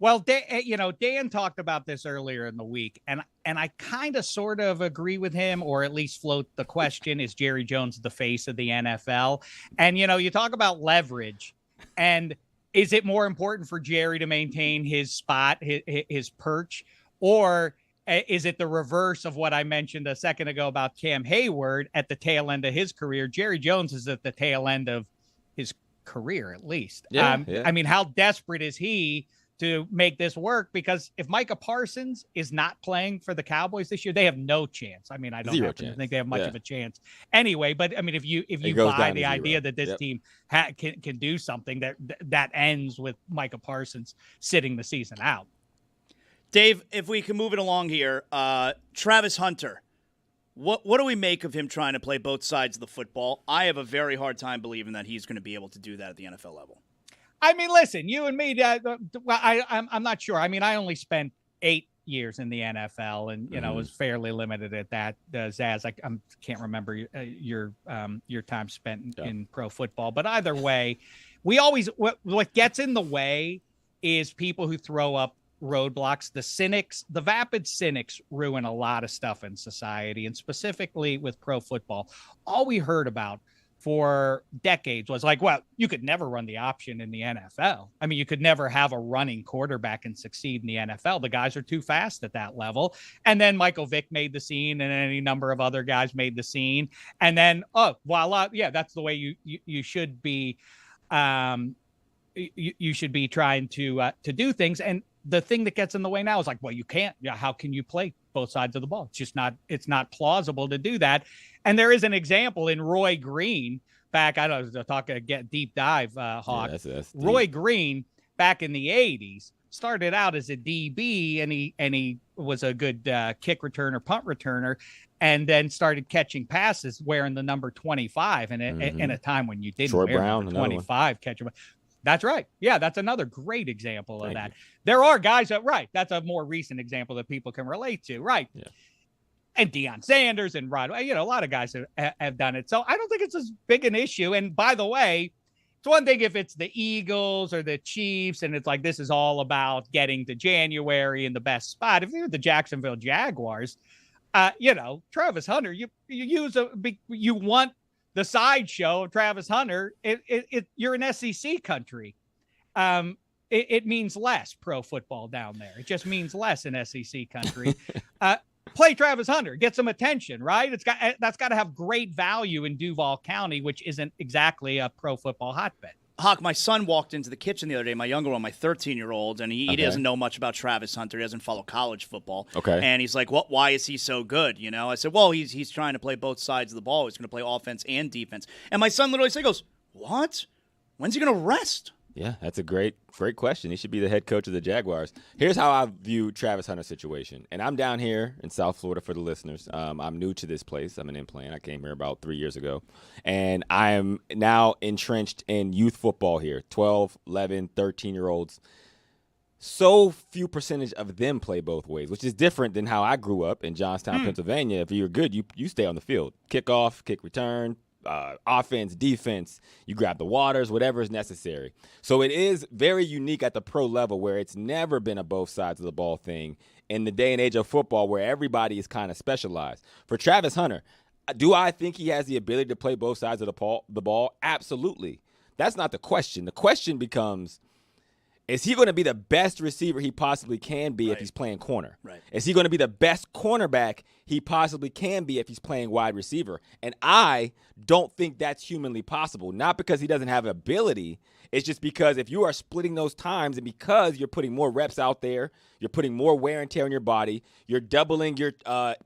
Well, Dan talked about this earlier in the week, and I kind of sort of agree with him, or at least float the question, is Jerry Jones the face of the NFL? And, you talk about leverage, and is it more important for Jerry to maintain his spot, his perch, or is it the reverse of what I mentioned a second ago about Cam Hayward at the tail end of his career? Jerry Jones is at the tail end of his career at least. Yeah. I mean, how desperate is he to make this work? Because if Micah Parsons is not playing for the Cowboys this year, they have no chance. I mean, I don't think they have much of a chance anyway. But I mean, if you buy the idea that this team can do something that ends with Micah Parsons sitting the season out. Dave, if we can move it along here, Travis Hunter. What do we make of him trying to play both sides of the football? I have a very hard time believing that he's going to be able to do that at the NFL level. I mean, listen, you and me, I'm not sure. I mean, I only spent 8 years in the NFL and, was fairly limited at that. Zaz, I can't remember your time spent in pro football. But either way, what gets in the way is people who throw up roadblocks. The cynics, the vapid cynics ruin a lot of stuff in society, and specifically with pro football. All we heard about for decades was like, well, you could never run the option in the NFL. I mean, you could never have a running quarterback and succeed in the NFL. The guys are too fast at that level. And then Michael Vick made the scene, and any number of other guys made the scene. And then, voila, yeah, that's the way you should be. You should be trying to do things. And the thing that gets in the way now is like, well, you can't. Yeah, how can you play both sides of the ball? It's just not. It's not plausible to do that. And there is an example in Roy Green back. I don't know, talk get deep dive, Hawk. Yeah, that's Roy Green back in the '80s started out as a DB, and he was a good kick returner, punt returner, and then started catching passes wearing the number 25. And in a time when you didn't Troy wear Brown, number 25, catching. That's right. Yeah, that's another great example of that. There are guys that's a more recent example that people can relate to, right? Yeah. And Deion Sanders and Rod, a lot of guys have done it. So I don't think it's as big an issue. And by the way, it's one thing if it's the Eagles or the Chiefs and it's like this is all about getting to January in the best spot. If you're the Jacksonville Jaguars, Travis Hunter, you want the sideshow of Travis Hunter. You're an SEC country. It means less pro football down there. It just means less in SEC country. Play Travis Hunter, get some attention, right? That's got to have great value in Duval County, which isn't exactly a pro football hotbed. Hawk, my son walked into the kitchen the other day, my younger one, my 13-year-old, and he doesn't know much about Travis Hunter. He doesn't follow college football. Okay. And he's like, "What? Why is he so good?" I said, "Well, he's trying to play both sides of the ball. He's going to play offense and defense." And my son literally goes, "What? When's he going to rest?" Yeah, that's a great question. He should be the head coach of the Jaguars. Here's how I view Travis Hunter's situation. And I'm down here in South Florida for the listeners. I'm new to this place. I'm an implant. I came here about 3 years ago. And I am now entrenched in youth football here, 12, 11, 13-year-olds. So few percentage of them play both ways, which is different than how I grew up in Johnstown, Pennsylvania. If you're good, you stay on the field. Kickoff, kick return, offense, defense, you grab the waters, whatever is necessary. So it is very unique at the pro level where it's never been a both sides of the ball thing in the day and age of football where everybody is kind of specialized. For Travis Hunter, do I think he has the ability to play both sides of the ball? Absolutely. That's not the question. The question becomes, is he going to be the best receiver he possibly can be if he's playing corner? Right. Is he going to be the best cornerback he possibly can be if he's playing wide receiver? And I don't think that's humanly possible. Not because he doesn't have ability. It's just because if you are splitting those times and because you're putting more reps out there, you're putting more wear and tear on your body, you're doubling your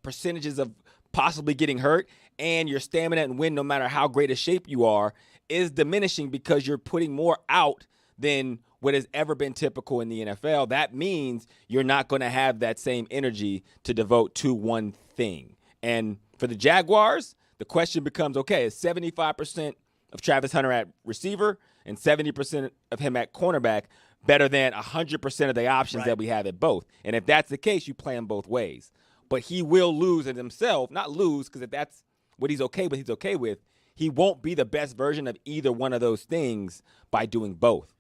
percentages of possibly getting hurt, and your stamina and wind, no matter how great a shape you are, is diminishing because you're putting more out than what has ever been typical in the NFL. That means you're not going to have that same energy to devote to one thing. And for the Jaguars, the question becomes, okay, is 75% of Travis Hunter at receiver and 70% of him at cornerback better than 100% of the options that we have at both? And if that's the case, you play them both ways. But he will lose in himself, not lose because if that's what he's okay with, he won't be the best version of either one of those things by doing both.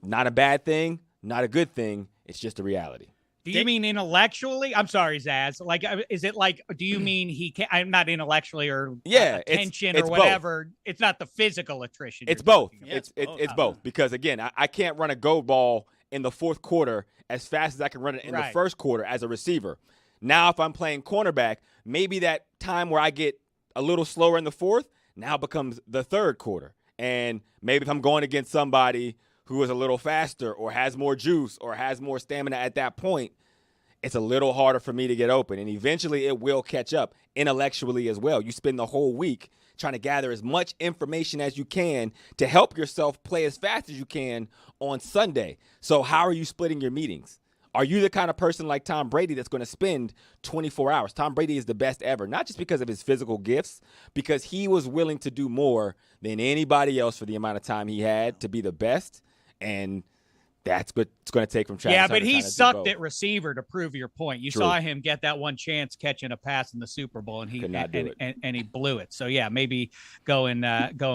Not a bad thing, not a good thing. It's just a reality. Do you mean intellectually? I'm sorry, Zaz. Like, is it like, do you mean he can't? I'm not intellectually or attention or whatever. Both. It's not the physical attrition. It's both. It's both. Because, again, I can't run a go ball in the fourth quarter as fast as I can run it in the first quarter as a receiver. Now, if I'm playing cornerback, maybe that time where I get a little slower in the fourth now becomes the third quarter. And maybe if I'm going against somebody who is a little faster or has more juice or has more stamina at that point, it's a little harder for me to get open. And eventually it will catch up intellectually as well. You spend the whole week trying to gather as much information as you can to help yourself play as fast as you can on Sunday. So how are you splitting your meetings? Are you the kind of person like Tom Brady that's going to spend 24 hours? Tom Brady is the best ever, not just because of his physical gifts, because he was willing to do more than anybody else for the amount of time he had to be the best. And that's what it's going to take from Travis. Yeah, but he sucked at receiver, to prove your point. You saw him get that one chance catching a pass in the Super Bowl, and he and he blew it. So yeah, maybe going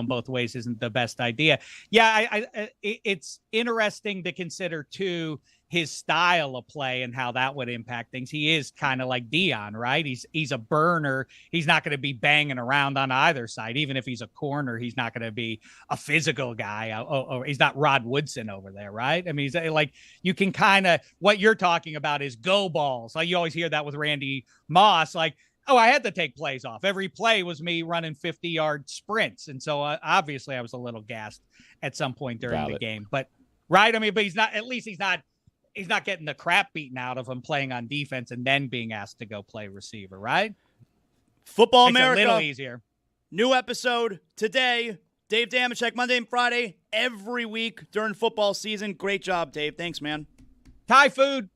both ways isn't the best idea. Yeah, it's interesting to consider too his style of play and how that would impact things. He is kind of like Dion, right? He's a burner. He's not going to be banging around on either side. Even if he's a corner, he's not going to be a physical guy. Or he's not Rod Woodson over there, right? I mean, he's like, you can kind of, what you're talking about is go balls. Like you always hear that with Randy Moss, like, oh, I had to take plays off. Every play was me running 50-yard sprints. And so obviously I was a little gassed at some point during the game, but right. I mean, but he's not getting the crap beaten out of him playing on defense and then being asked to go play receiver, right? Football It's America. a little easier. New episode today. Dave Dameshek, Monday and Friday, every week during football season. Great job, Dave. Thanks, man. Thai food.